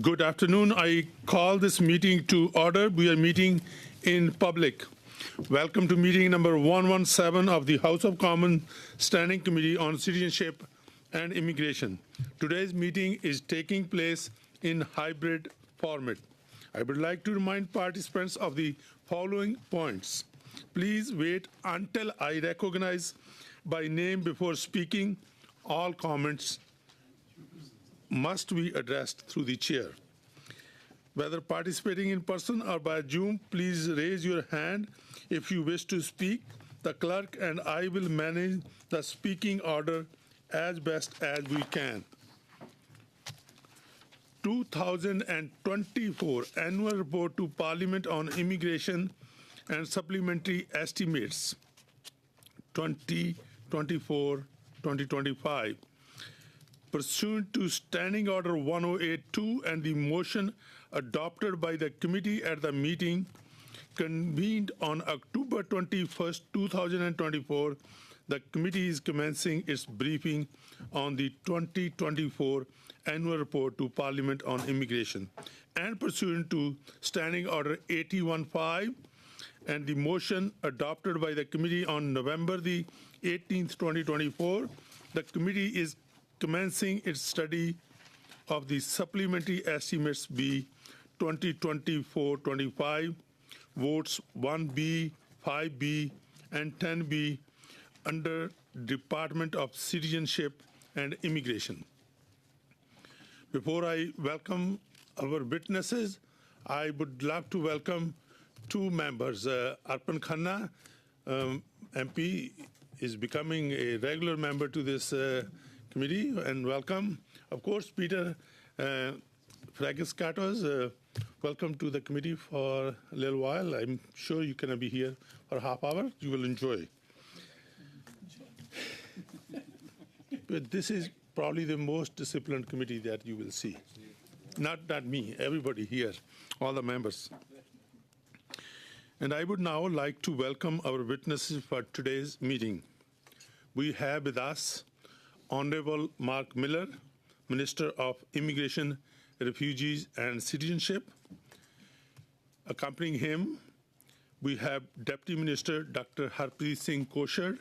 Good afternoon. I call this meeting to order. We are meeting in public. Welcome to meeting number 117 of the House of Commons Standing Committee on Citizenship and Immigration. Today's meeting is taking place in hybrid format. I would like to remind participants of the following points. Please wait until I recognize by name before speaking. All comments must be addressed through the chair. Whether participating in person or by Zoom, please raise your hand if you wish to speak. The clerk and I will manage the speaking order as best as we can. 2024 Annual Report to Parliament on Immigration and Supplementary Estimates 2024-2025. Pursuant to Standing Order 1082 and the motion adopted by the committee at the meeting convened on October 21st, 2024, the committee is commencing its briefing on the 2024 Annual Report to Parliament on Immigration. And pursuant to Standing Order 815 and the motion adopted by the committee on November the 18th, 2024, the committee is commencing its study of the Supplementary Estimates B 2024-25, votes 1B, 5B, and 10B under Department of Citizenship and Immigration. Before I welcome our witnesses, I would love to welcome two members. Arpan Khanna, MP, is becoming a regular member to this committee, and welcome. Of course, Peter Fragiskatos, welcome to the committee for a little while. I'm sure you're going to be here for a half hour. You will enjoy. But this is probably the most disciplined committee that you will see. Not me, everybody here, all the members. And I would now like to welcome our witnesses for today's meeting. We have with us Honorable Mark Miller, Minister of Immigration, Refugees and Citizenship. Accompanying him, we have Deputy Minister Dr. Harpreet Singh Koshar,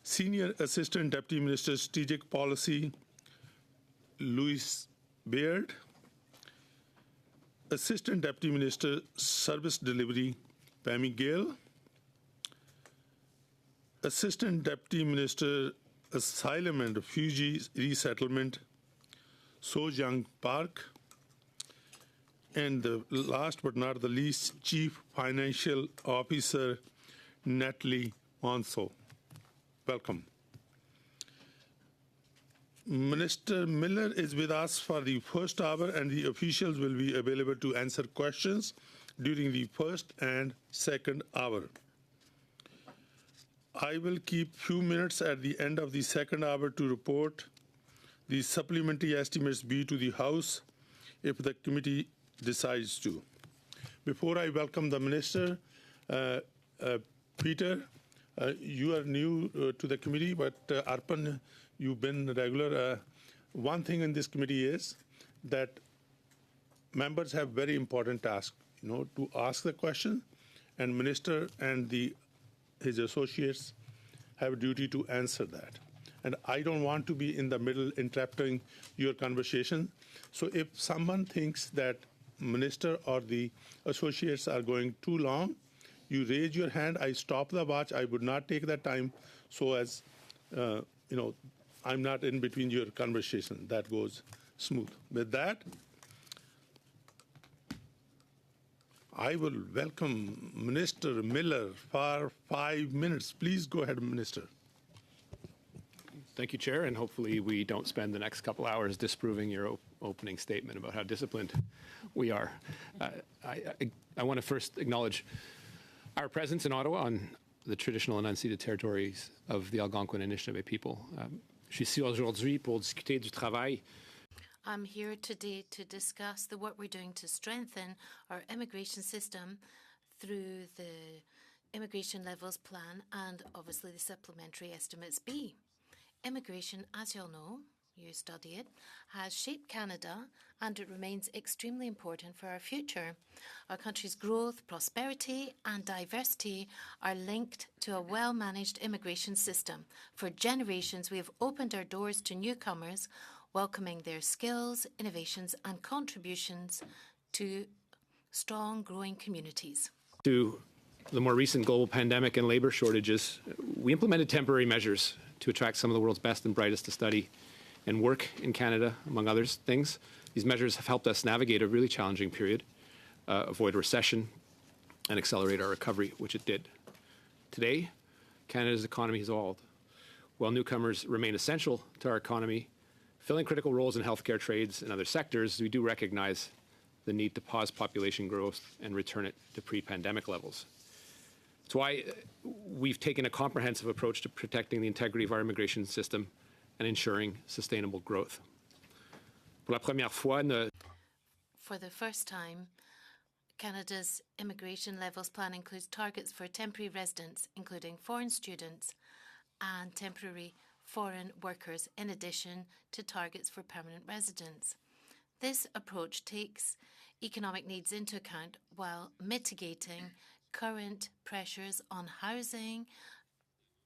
Senior Assistant Deputy Minister Strategic Policy, Louis Baird, Assistant Deputy Minister Service Delivery, Pammy Gale, Assistant Deputy Minister Asylum and Refugees Resettlement, Sojang Park, and the last but not the least, Chief Financial Officer Natalie Wanso. Welcome. Minister Miller is with us for the first hour, and the officials will be available to answer questions during the first and second hour. I will keep few minutes at the end of the second hour to report the supplementary estimates B to the House if the committee decides to. Before I welcome the Minister, Peter, you are new to the committee, but Arpan, you've been regular. One thing in this committee is that members have very important tasks, to ask the question, and Minister and his associates have a duty to answer that. And I don't want to be in the middle interrupting your conversation. So if someone thinks that Minister or the associates are going too long, you raise your hand, I stop the watch, I would not take that time so as, I'm not in between your conversation. That goes smooth. With that, I will welcome Minister Miller for 5 minutes. Please go ahead, Minister. Thank you, Chair, and hopefully we don't spend the next couple hours disproving your opening statement about how disciplined we are. I want to first acknowledge our presence in Ottawa on the traditional and unceded territories of the Algonquin and Anishinaabe people. Je suis ici aujourd'hui pour discuter du travail. I'm here today to discuss the work we're doing to strengthen our immigration system through the Immigration Levels Plan and obviously the Supplementary Estimates B. Immigration, as you'll know, you study it, has shaped Canada and it remains extremely important for our future. Our country's growth, prosperity and diversity are linked to a well-managed immigration system. For generations, we have opened our doors to newcomers, welcoming their skills, innovations and contributions to strong, growing communities. To the more recent global pandemic and labor shortages, we implemented temporary measures to attract some of the world's best and brightest to study and work in Canada, among other things. These measures have helped us navigate a really challenging period, avoid recession, and accelerate our recovery, which it did. Today, Canada's economy has evolved. While newcomers remain essential to our economy, filling critical roles in healthcare, trades, and other sectors, we do recognize the need to pause population growth and return it to pre-pandemic levels. That's why we've taken a comprehensive approach to protecting the integrity of our immigration system and ensuring sustainable growth. For the first time, Canada's Immigration Levels Plan includes targets for temporary residents, including foreign students and temporary foreign workers, in addition to targets for permanent residents. This approach takes economic needs into account while mitigating current pressures on housing,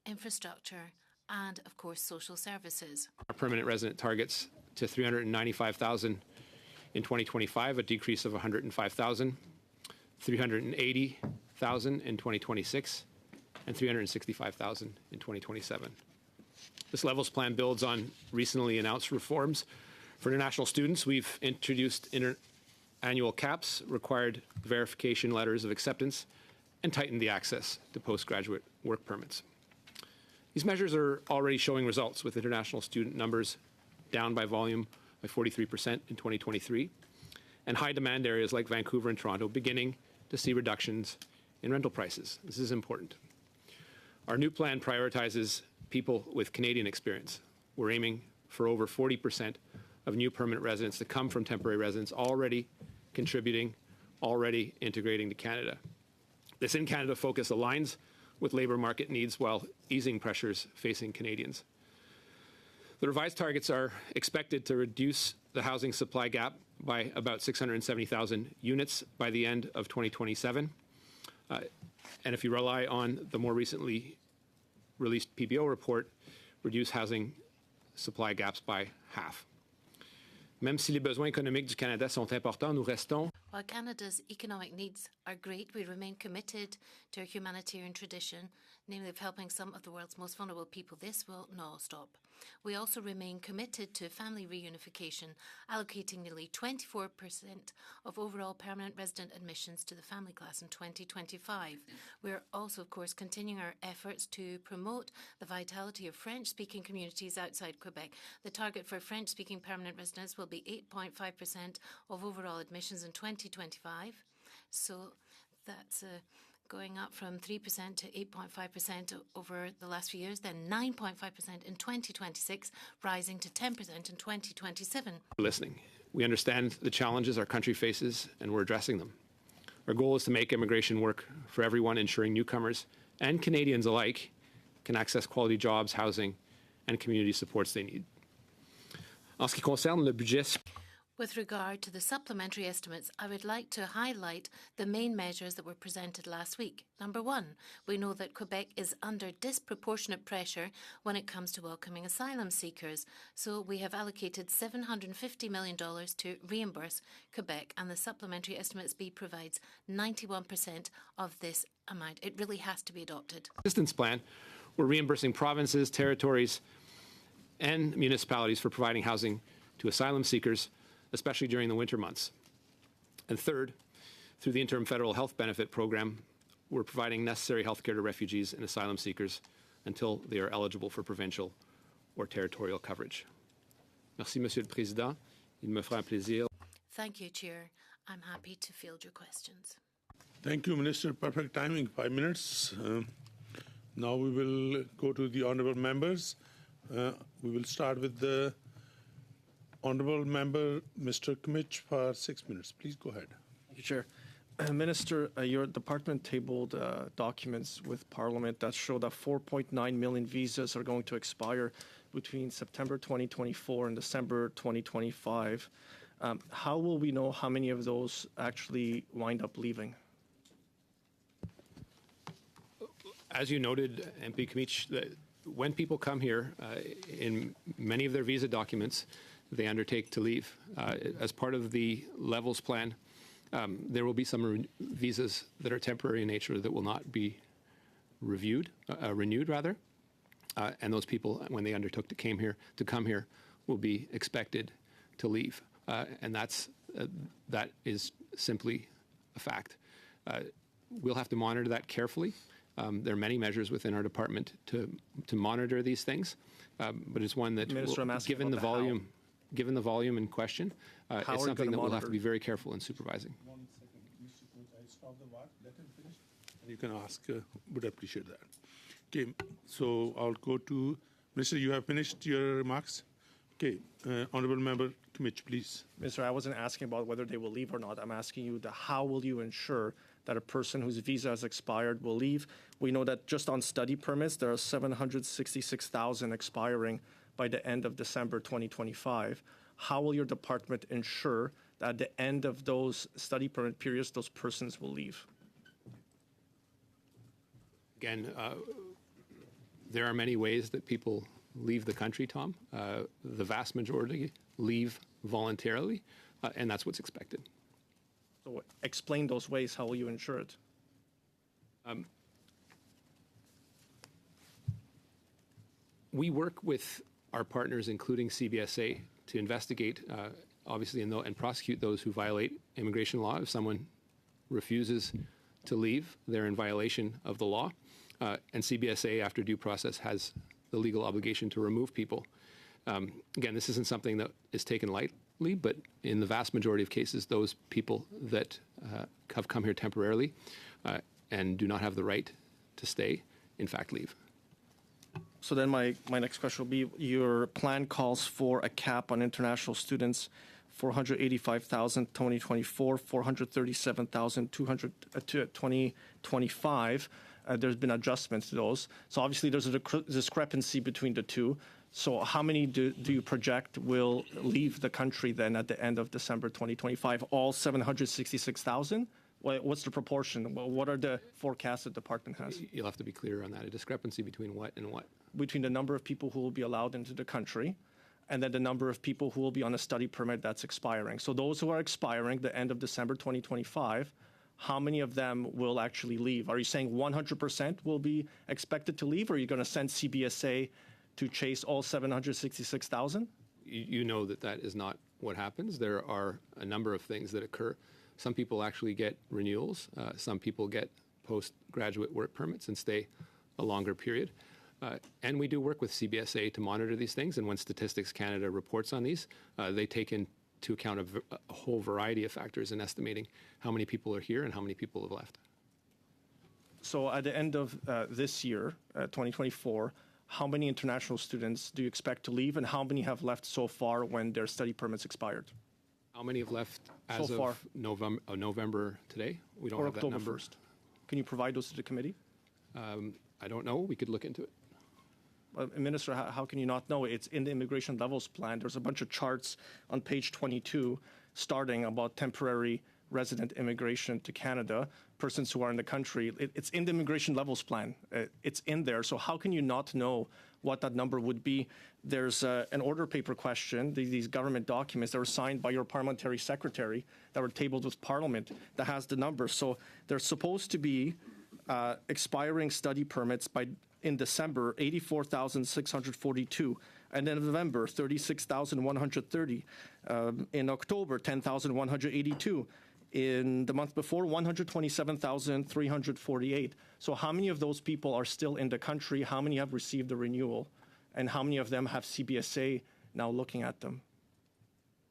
infrastructure, and, of course, social services. Our permanent resident targets to 395,000 in 2025, a decrease of 105,000, 380,000 in 2026, and 365,000 in 2027. This levels plan builds on recently announced reforms. For international students, we've introduced annual caps, required verification letters of acceptance, and tightened the access to postgraduate work permits. These measures are already showing results, with international student numbers down by volume by 43% in 2023, and high demand areas like Vancouver and Toronto beginning to see reductions in rental prices. This is important. Our new plan prioritizes people with Canadian experience. We're aiming for over 40% of new permanent residents to come from temporary residents already contributing, already integrating to Canada. This in Canada focus aligns with labour market needs while easing pressures facing Canadians. The revised targets are expected to reduce the housing supply gap by about 670,000 units by the end of 2027. And if you rely on the more recently released PBO report, reduce housing supply gaps by half. Même si les besoins économiques du Canada sont importants, nous restons. While Canada's economic needs are great, we remain committed to our humanitarian tradition, namely of helping some of the world's most vulnerable people. This will not stop. We also remain committed to family reunification, allocating nearly 24% of overall permanent resident admissions to the family class in 2025. We are also, of course, continuing our efforts to promote the vitality of French-speaking communities outside Quebec. The target for French-speaking permanent residents will be 8.5% of overall admissions in 2025. So that's going up from 3% to 8.5% over the last few years, then 9.5% in 2026, rising to 10% in 2027. Listening. We understand the challenges our country faces, and we're addressing them. Our goal is to make immigration work for everyone, ensuring newcomers and Canadians alike can access quality jobs, housing, and community supports they need. En ce qui concerne le budget. With regard to the supplementary estimates, I would like to highlight the main measures that were presented last week. Number one, we know that Quebec is under disproportionate pressure when it comes to welcoming asylum seekers. So we have allocated $750 million to reimburse Quebec, and the supplementary estimates B provides 91% of this amount. It really has to be adopted. Assistance plan, we're reimbursing provinces, territories, and municipalities for providing housing to asylum seekers, especially during the winter months. And third, through the Interim Federal Health Benefit Program, we're providing necessary health care to refugees and asylum seekers until they are eligible for provincial or territorial coverage. Merci, Monsieur le Président. Il me fera un plaisir. Thank you, Chair. I'm happy to field your questions. Thank you, Minister. Perfect timing, 5 minutes. Now we will go to the honourable members. We will start with the Honourable Member, Mr. Kmich, for 6 minutes. Please go ahead. Thank you, Chair. Minister, your department tabled documents with Parliament that show that 4.9 million visas are going to expire between September 2024 and December 2025. How will we know how many of those actually wind up leaving? As you noted, MP Kamich, when people come here, in many of their visa documents, they undertake to leave. As part of the levels plan, there will be some visas that are temporary in nature that will not be renewed, and those people, when they undertook to come here, will be expected to leave, and that is simply a fact. We'll have to monitor that carefully. There are many measures within our department to monitor these things, but it's one that, Minister, given the volume in question, it's something that we'll have to be very careful in supervising. 1 second, Mr. Coach, I stop the watch, let him finish, and you can ask, would appreciate that. Okay, so I'll go to, Minister, you have finished your remarks? Okay, Honourable Member Kamich, please. Minister, I wasn't asking about whether they will leave or not. I'm asking you how will you ensure that a person whose visa has expired will leave? We know that just on study permits, there are 766,000 expiring by the end of December 2025. How will your department ensure that at the end of those study permit periods, those persons will leave? Again, there are many ways that people leave the country, Tom. The vast majority leave voluntarily, and that's what's expected. So explain those ways. How will you ensure it? We work with our partners, including CBSA, to investigate, obviously, and prosecute those who violate immigration law. If someone refuses to leave, they're in violation of the law. And CBSA, after due process, has the legal obligation to remove people. Again, this isn't something that is taken lightly, but in the vast majority of cases, those people that have come here temporarily and do not have the right to stay, in fact, leave. So then my next question will be, your plan calls for a cap on international students, 485,000 2024, 437,000 2025. There's been adjustments to those. So obviously there's a discrepancy between the two. So how many do you project will leave the country then at the end of December 2025? All 766,000? What's the proportion? What are the forecasts the department has? You'll have to be clear on that. A discrepancy between what and what? Between the number of people who will be allowed into the country and then the number of people who will be on a study permit that's expiring. So those who are expiring the end of December 2025, how many of them will actually leave? Are you saying 100% will be expected to leave, or are you going to send CBSA to chase all 766,000? You know that is not what happens. There are a number of things that occur. Some people actually get renewals. Some people get postgraduate work permits and stay a longer period. And we do work with CBSA to monitor these things. And when Statistics Canada reports on these, they take into account a whole variety of factors in estimating how many people are here and how many people have left. So at the end of this year, 2024, how many international students do you expect to leave, and how many have left so far when their study permits expired? How many have left as so far? of November today? We don't or have that October number. 1st. Can you provide those to the committee? I don't know. We could look into it. Minister, how can you not know? It's in the immigration levels plan. There's a bunch of charts on page 22 starting about temporary resident immigration to Canada, persons who are in the country. It's in the immigration levels plan. It's in there. So how can you not know what that number would be? There's an order paper question, these government documents that were signed by your parliamentary secretary that were tabled with Parliament that has the numbers. So there's supposed to be expiring study permits in December, 84,642. And then in November, 36,130. In October, 10,182. In the month before, 127,348. So how many of those people are still in the country? How many have received the renewal? And how many of them have CBSA now looking at them?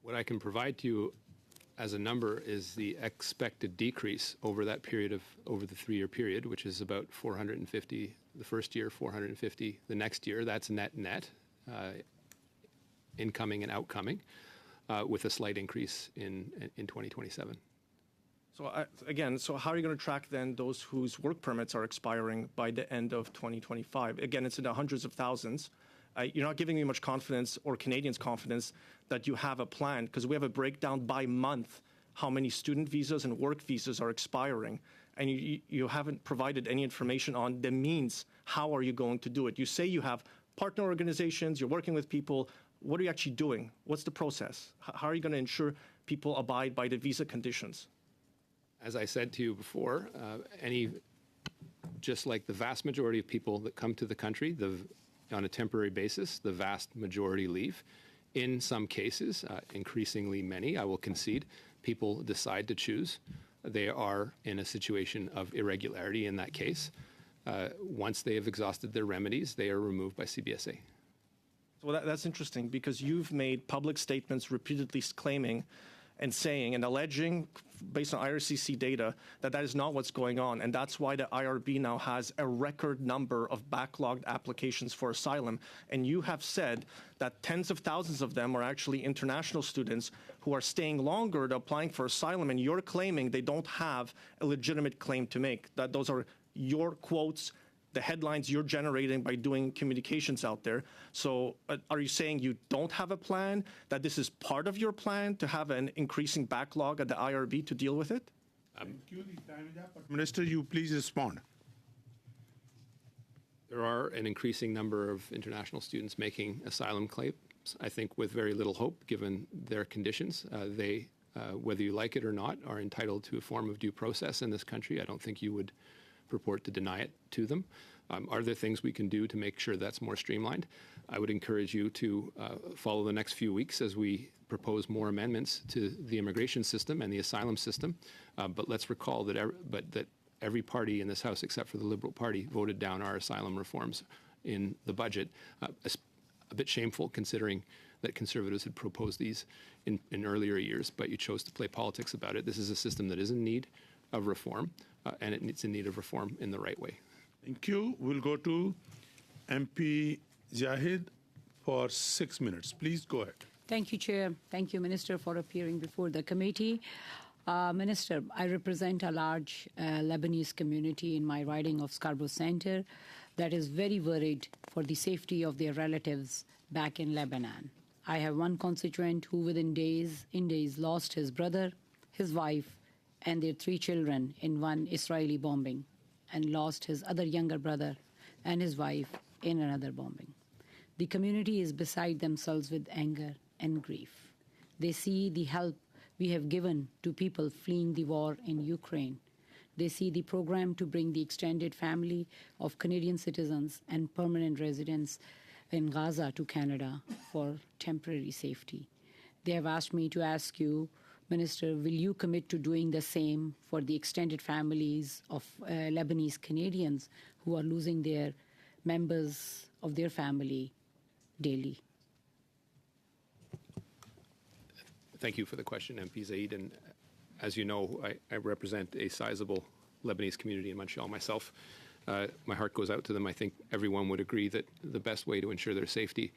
What I can provide to you as a number is the expected decrease over that period over the 3-year period, which is about 450 the first year, 450 the next year. That's net, incoming and outcoming, with a slight increase in 2027. So how are you going to track then those whose work permits are expiring by the end of 2025? Again, it's in the hundreds of thousands. You're not giving me much confidence or Canadians confidence that you have a plan, because we have a breakdown by month how many student visas and work visas are expiring. And you haven't provided any information on the means. How are you going to do it? You say you have partner organizations, you're working with people. What are you actually doing? What's the process? How are you going to ensure people abide by the visa conditions? As I said to you before, just like the vast majority of people that come to the country on a temporary basis, the vast majority leave. In some cases, increasingly many, I will concede, people decide to choose. They are in a situation of irregularity in that case. Once they have exhausted their remedies, they are removed by CBSA. Well, that's interesting, because you've made public statements repeatedly claiming and saying and alleging, based on IRCC data, that is not what's going on. And that's why the IRB now has a record number of backlogged applications for asylum. And you have said that tens of thousands of them are actually international students who are staying longer, applying for asylum, and you're claiming they don't have a legitimate claim to make. That those are your quotes, the headlines you're generating by doing communications out there. So are you saying you don't have a plan, that this is part of your plan to have an increasing backlog at the IRB to deal with it? Thank you. The time is up. But Minister, you please respond. There are an increasing number of international students making asylum claims, I think with very little hope, given their conditions. They, whether you like it or not, are entitled to a form of due process in this country. I don't think you would purport to deny it to them. Are there things we can do to make sure that's more streamlined? I would encourage you to follow the next few weeks as we propose more amendments to the immigration system and the asylum system. But let's recall that every party in this House, except for the Liberal Party, voted down our asylum reforms in the budget. A bit shameful, considering that Conservatives had proposed these in earlier years, but you chose to play politics about it. This is a system that is in need of reform, and it's in need of reform in the right way. Thank you. We'll go to MP Zahid for 6 minutes. Please go ahead. Thank you, Chair. Thank you, Minister, for appearing before the committee. Minister, I represent a large Lebanese community in my riding of Scarborough Centre that is very worried for the safety of their relatives back in Lebanon. I have one constituent who within days lost his brother, his wife, and their 3 children in one Israeli bombing, and lost his other younger brother and his wife in another bombing. The community is beside themselves with anger and grief. They see the help we have given to people fleeing the war in Ukraine. They see the program to bring the extended family of Canadian citizens and permanent residents in Gaza to Canada for temporary safety. They have asked me to ask you, Minister, will you commit to doing the same for the extended families of Lebanese Canadians who are losing their members of their family daily? Thank you for the question, MP Zaid. And as you know, I represent a sizable Lebanese community in Montreal myself. My heart goes out to them. I think everyone would agree that the best way to ensure their safety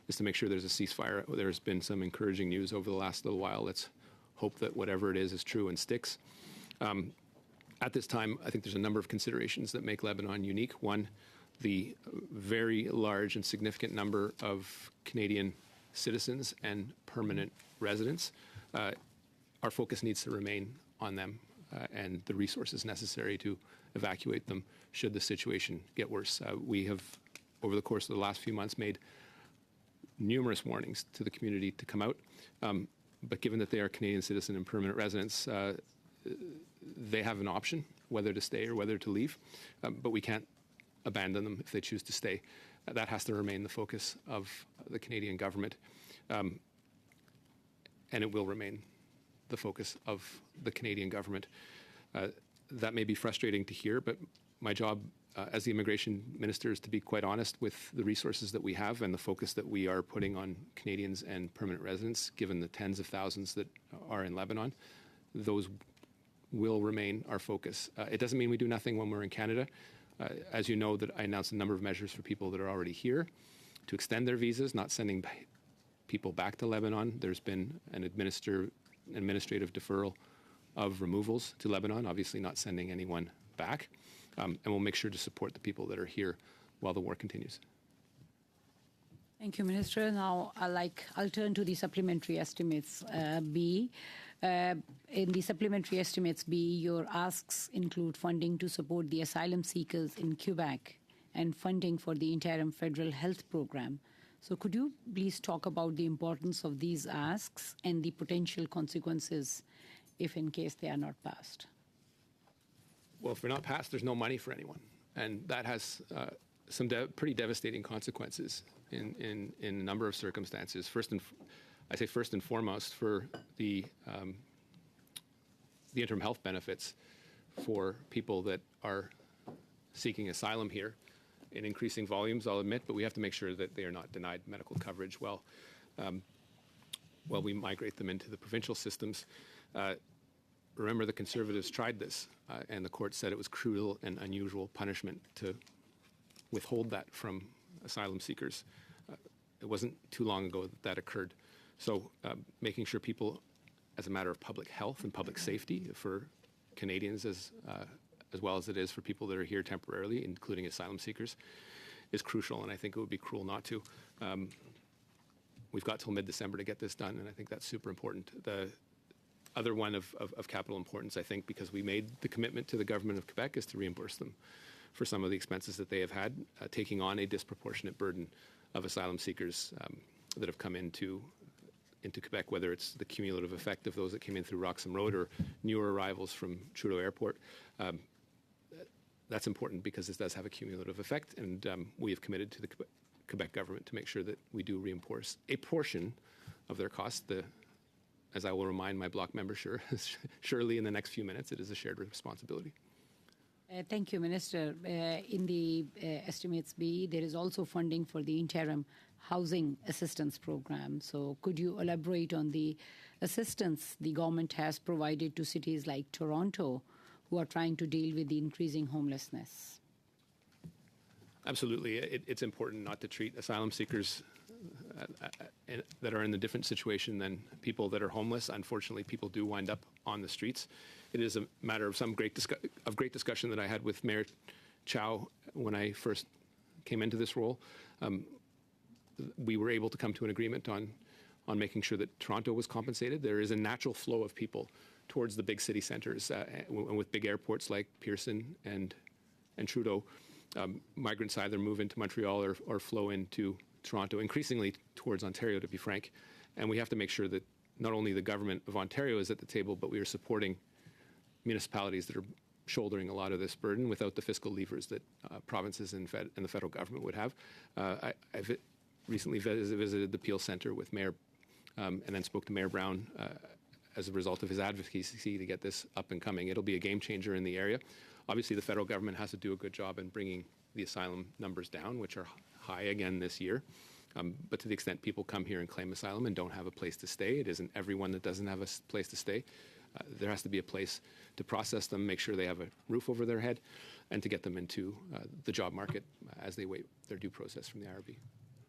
is to make sure there's a ceasefire. There's been some encouraging news over the last little while. Let's hope that whatever it is true and sticks. At this time, I think there's a number of considerations that make Lebanon unique. One, the very large and significant number of Canadian citizens and permanent residents. Our focus needs to remain on them and the resources necessary to evacuate them should the situation get worse. We have, over the course of the last few months, made numerous warnings to the community to come out. But given that they are Canadian citizen and permanent residents, they have an option whether to stay or whether to leave. But we can't abandon them if they choose to stay. That has to remain the focus of the Canadian government. And it will remain the focus of the Canadian government. That may be frustrating to hear, but my job as the immigration minister is to be quite honest with the resources that we have and the focus that we are putting on Canadians and permanent residents, given the tens of thousands that are in Lebanon. Those will remain our focus. It doesn't mean we do nothing when we're in Canada. As you know, that I announced a number of measures for people that are already here to extend their visas, not sending people back to Lebanon. There's been an administrative deferral of removals to Lebanon, obviously not sending anyone back. And we'll make sure to support the people that are here while the war continues. Thank you, Minister. Now, I'll turn to the supplementary estimates B. In the supplementary estimates B, your asks include funding to support the asylum seekers in Quebec and funding for the interim federal health program. So could you please talk about the importance of these asks and the potential consequences if in case they are not passed? Well, if they're not passed, there's no money for anyone. And that has some pretty devastating consequences in a number of circumstances. First and foremost, for the interim health benefits for people that are seeking asylum here in increasing volumes, I'll admit, but we have to make sure that they are not denied medical coverage while we migrate them into the provincial systems. Remember, the Conservatives tried this, and the court said it was cruel and unusual punishment to withhold that from asylum seekers. It wasn't too long ago that that occurred. So making sure people, as a matter of public health and public safety for Canadians as well as it is for people that are here temporarily, including asylum seekers, is crucial, and I think it would be cruel not to. We've got till mid-December to get this done, and I think that's super important. The other one of capital importance, I think, because we made the commitment to the government of Quebec, is to reimburse them for some of the expenses that they have had, taking on a disproportionate burden of asylum seekers that have come into Quebec, whether it's the cumulative effect of those that came in through Roxham Road or newer arrivals from Trudeau Airport. That's important because this does have a cumulative effect, and we have committed to the Quebec government to make sure that we do reimburse a portion of their costs. As I will remind my bloc member, surely in the next few minutes, it is a shared responsibility. Thank you, Minister. In the estimates B, there is also funding for the interim housing assistance program. So could you elaborate on the assistance the government has provided to cities like Toronto who are trying to deal with the increasing homelessness? Absolutely. It's important not to treat asylum seekers that are in a different situation than people that are homeless. Unfortunately, people do wind up on the streets. It is a matter of some great discussion that I had with Mayor Chow when I first came into this role. We were able to come to an agreement on making sure that Toronto was compensated. There is a natural flow of people towards the big city centres, and with big airports like Pearson and Trudeau, migrants either move into Montreal or flow into Toronto, increasingly towards Ontario, to be frank. And we have to make sure that not only the government of Ontario is at the table, but we are supporting municipalities that are shouldering a lot of this burden without the fiscal levers that provinces and the federal government would have. I've recently visited the Peel Centre with Mayor, and then spoke to Mayor Brown as a result of his advocacy to get this up and coming. It'll be a game changer in the area. Obviously, the federal government has to do a good job in bringing the asylum numbers down, which are high again this year. But to the extent people come here and claim asylum and don't have a place to stay, it isn't everyone that doesn't have a place to stay. There has to be a place to process them, make sure they have a roof over their head, and to get them into the job market as they wait their due process from the IRB.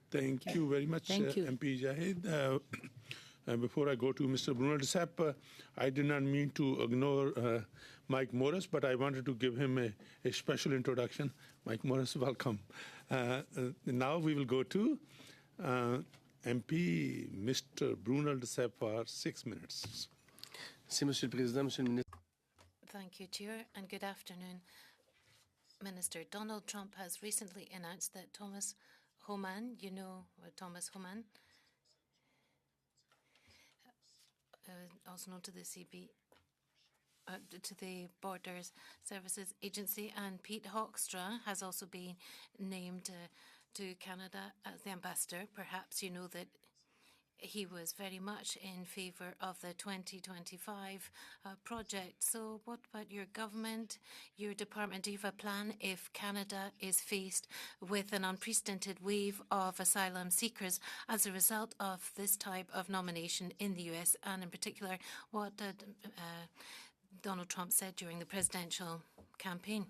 Thank you very much, MP Jahid. Before I go to Mr. Bruno de Sepp, I did not mean to ignore Mike Morris, but I wanted to give him a special introduction. Mike Morris, welcome. Now we will go to MP Mr. Bruno de Sepp for 6 minutes. Merci, Monsieur le Président, Monsieur le Ministre. Thank you, Chair, and good afternoon. Minister, Donald Trump has recently announced that Thomas Homan, you know Thomas Homan, also known to the to the Borders Services Agency, and Pete Hoekstra has also been named to Canada as the ambassador. Perhaps you know that he was very much in favour of the 2025 project. So what about your government, your department? Do you have a plan if Canada is faced with an unprecedented wave of asylum seekers as a result of this type of nomination in the US, and in particular what Donald Trump said during the presidential campaign?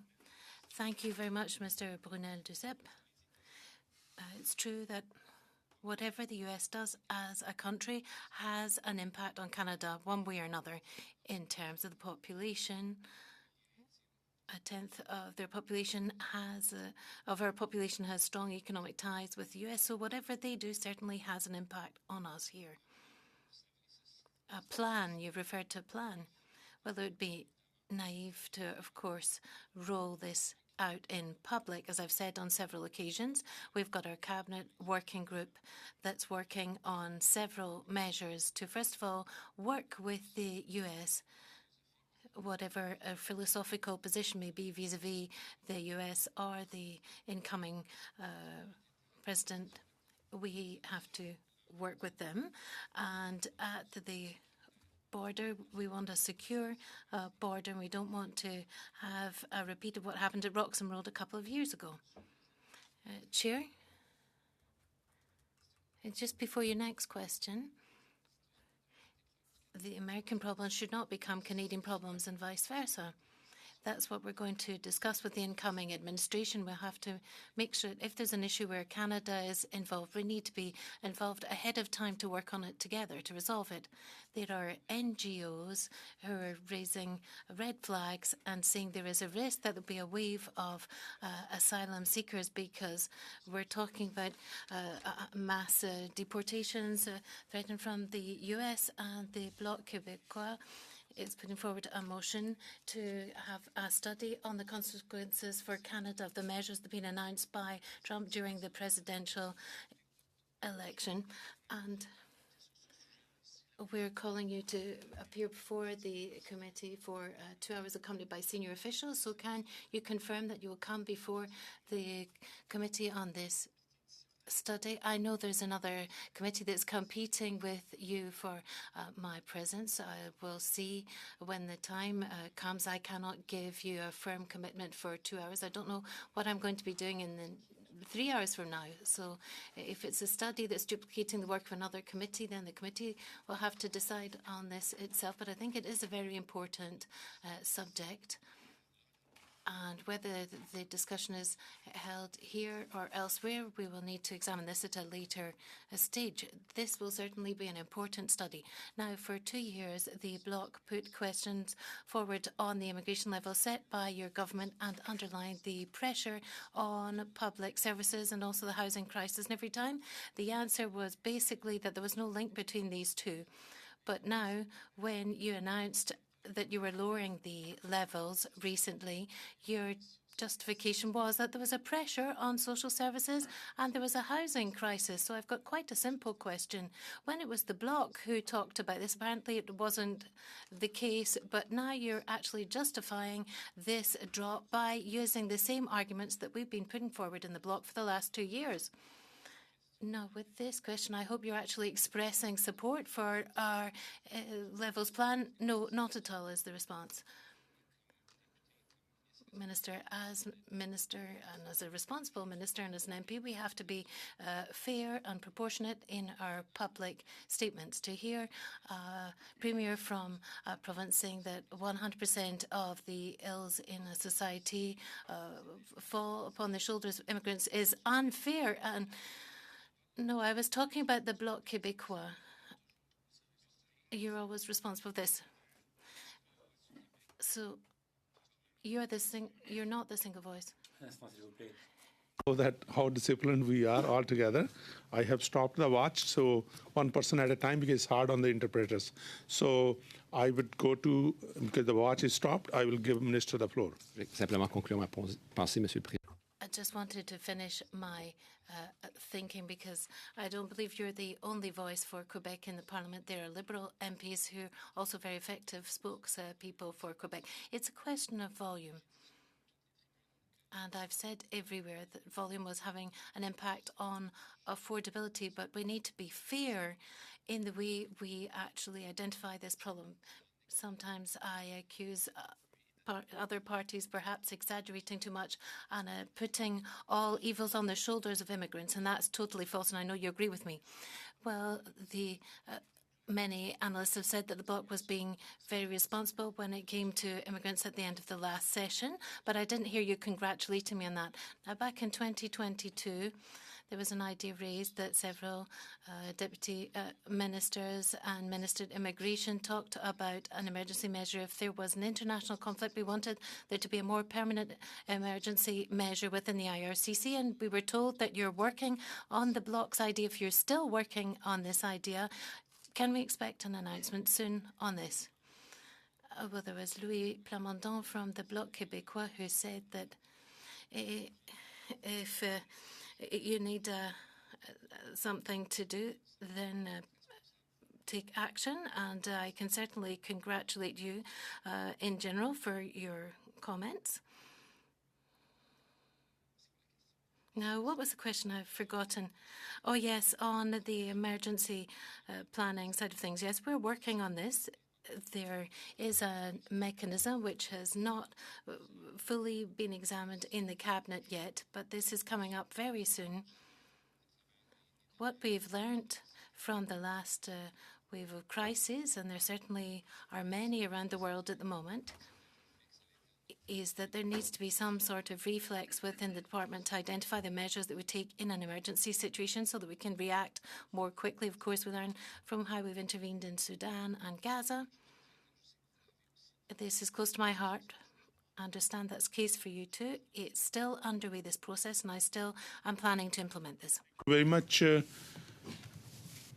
Thank you very much, Mr. Brunel de Sepp. It's true that Whatever the US does as a country has an impact on Canada one way or another in terms of the population. A tenth of their population of our population has strong economic ties with the US, so whatever they do certainly has an impact on us here. A plan, you've referred to a plan. Well, it would be naive to, of course, roll this out in public. As I've said on several occasions, we've got our cabinet working group that's working on several measures to, first of all, work with the US, whatever a philosophical position may be vis-à-vis the US or the incoming president. We have to work with them. And at the border, we want a secure border, and we don't want to have a repeat of what happened at Roxham Road a couple of years ago. Chair? Just before your next question, the American problems should not become Canadian problems and vice versa. That's what we're going to discuss with the incoming administration. We'll have to make sure if there's an issue where Canada is involved, we need to be involved ahead of time to work on it together to resolve it. There are NGOs who are raising red flags and saying there is a risk that there'll be a wave of asylum seekers because we're talking about mass deportations threatened from the US, and the Bloc Québécois is putting forward a motion to have a study on the consequences for Canada of the measures that have been announced by Trump during the presidential election. And we're calling you to appear before the committee for 2 hours accompanied by senior officials. So can you confirm that you will come before the committee on this study? I know there's another committee that's competing with you for my presence. I will see when the time comes. I cannot give you a firm commitment for 2 hours. I don't know what I'm going to be doing in the 3 hours from now. So if it's a study that's duplicating the work of another committee, then the committee will have to decide on this itself. But I think it is a very important subject. And whether the discussion is held here or elsewhere, we will need to examine this at a later stage. This will certainly be an important study. Now, for 2 years, the Bloc put questions forward on the immigration level set by your government and underlined the pressure on public services and also the housing crisis. And every time, the answer was basically that there was no link between these two. But now, when you announced that you were lowering the levels recently, your justification was that there was a pressure on social services and there was a housing crisis. So I've got quite a simple question. When it was the Bloc who talked about this, apparently it wasn't the case, but now you're actually justifying this drop by using the same arguments that we've been putting forward in the Bloc for the last 2 years. No, with this question, I hope you're actually expressing support for our levels plan. No, not at all is the response. Minister and as a responsible minister and as an MP, we have to be fair and proportionate in our public statements. To hear a Premier from a province saying that 100% of the ills in a society fall upon the shoulders of immigrants is unfair. And no, I was talking about the Bloc Québécois. You're always responsible for this. So you're not the single voice. So that how disciplined we are all together. I have stopped the watch, so one person at a time because it's hard on the interpreters. So I would go to, because the watch is stopped, I will give Minister the floor. Simplement conclure ma pensée, Monsieur le Président. I just wanted to finish my thinking because I don't believe you're the only voice for Quebec in the Parliament. There are Liberal MPs who are also very effective spokespeople for Quebec. It's a question of volume. And I've said everywhere that volume was having an impact on affordability, but we need to be fair in the way we actually identify this problem. Sometimes I accuse other parties perhaps exaggerating too much and putting all evils on the shoulders of immigrants, and that's totally false, and I know you agree with me. Well, many analysts have said that the Bloc was being very responsible when it came to immigrants at the end of the last session, but I didn't hear you congratulating me on that. Now, back in 2022, There was an idea raised that several deputy ministers and ministered immigration talked about an emergency measure. If there was an international conflict, we wanted there to be a more permanent emergency measure within the IRCC, and we were told that you're working on the bloc's idea. If you're still working on this idea, can we expect an announcement soon on this? Well, there was Louis Plamondon from the Bloc Québécois who said that if you need something to do, then take action. And I can certainly congratulate you in general for your comments. Now, what was the question? I've forgotten. Oh, yes, on the emergency planning side of things. Yes, we're working on this. There is a mechanism which has not fully been examined in the Cabinet yet, but this is coming up very soon. What we've learnt from the last wave of crises, and there certainly are many around the world at the moment, is that there needs to be some sort of reflex within the department to identify the measures that we take in an emergency situation so that we can react more quickly. Of course, we learn from how we've intervened in Sudan and Gaza. This is close to my heart. I understand that's the case for you too. It's still underway, this process, and I still am planning to implement this. Thank you very much.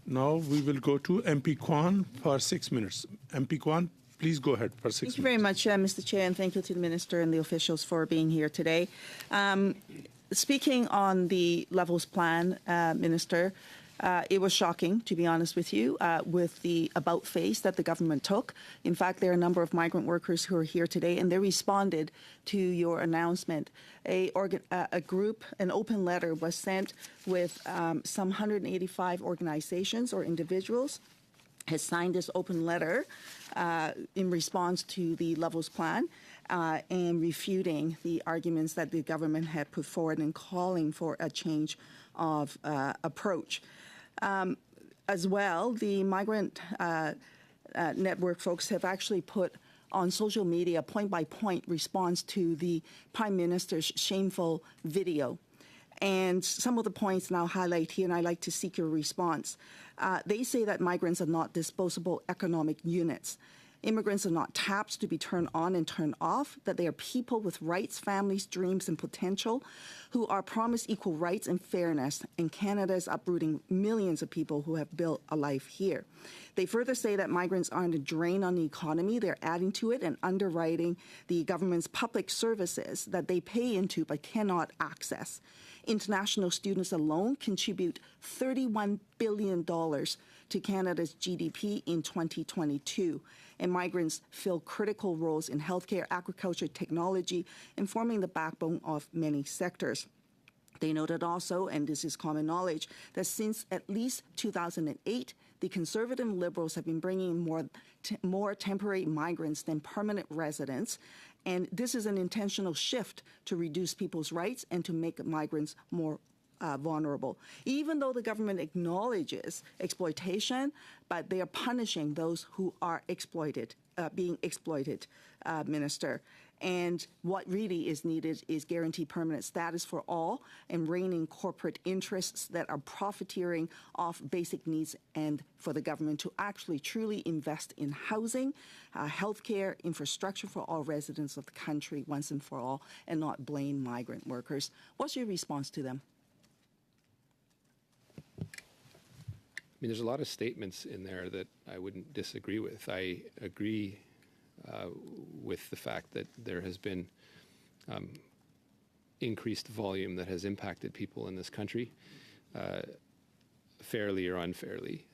Now we will go to MP Kwan for 6 minutes. MP Kwan, please go ahead for 6 minutes. Thank you very much, Mr. Chair, and thank you to the Minister and the officials for being here today. Speaking on the Levels Plan, Minister, it was shocking, to be honest with you, with the about face that the government took. In fact, there are a number of migrant workers who are here today, and they responded to your announcement. A group, an open letter was sent with some 185 organizations or individuals has signed this open letter in response to the Levels Plan and refuting the arguments that the government had put forward and calling for a change of approach. As well, the migrant network folks have actually put on social media point-by-point response to the Prime Minister's shameful video. And some of the points now highlight here, and I'd like to seek your response. They say that migrants are not disposable economic units. Immigrants are not taps to be turned on and turned off, that they are people with rights, families, dreams, and potential who are promised equal rights and fairness, and Canada is uprooting millions of people who have built a life here. They further say that migrants aren't a drain on the economy, they're adding to it and underwriting the government's public services that they pay into but cannot access. International students alone contribute $31 billion to Canada's GDP in 2022, and migrants fill critical roles in healthcare, agriculture, technology, and forming the backbone of many sectors. They noted also, and this is common knowledge, that since at least 2008, the Conservative and Liberals have been bringing more temporary migrants than permanent residents, and this is an intentional shift to reduce people's rights and to make migrants more vulnerable. Even though the government acknowledges exploitation, but they are punishing those who are exploited, being exploited, Minister. And what really is needed is guarantee permanent status for all and reining corporate interests that are profiteering off basic needs, and for the government to actually truly invest in housing, healthcare, infrastructure for all residents of the country once and for all, and not blame migrant workers. What's your response to them? I mean, there's a lot of statements in there that I wouldn't disagree with. I agree with the fact that there has been increased volume that has impacted people in this country, fairly or unfairly.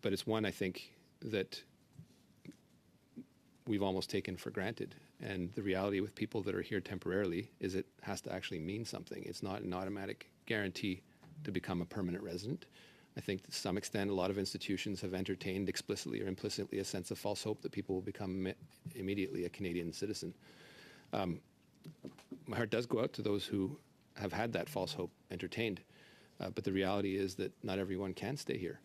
But it's one, I think, that we've almost taken for granted. And the reality with people that are here temporarily is it has to actually mean something. It's not an automatic guarantee to become a permanent resident. I think to some extent a lot of institutions have entertained explicitly or implicitly a sense of false hope that people will become immediately a Canadian citizen. My heart does go out to those who have had that false hope entertained, but the reality is that not everyone can stay here.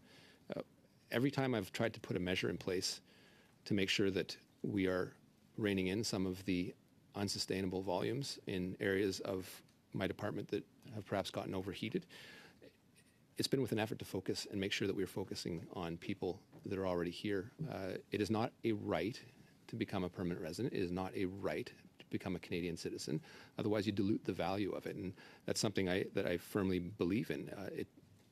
Every time I've tried to put a measure in place to make sure that we are reining in some of the unsustainable volumes in areas of my department that have perhaps gotten overheated, it's been with an effort to focus and make sure that we're focusing on people that are already here. It is not a right to become a permanent resident. It is not a right to become a Canadian citizen. Otherwise, you dilute the value of it, and that's something that I firmly believe in. It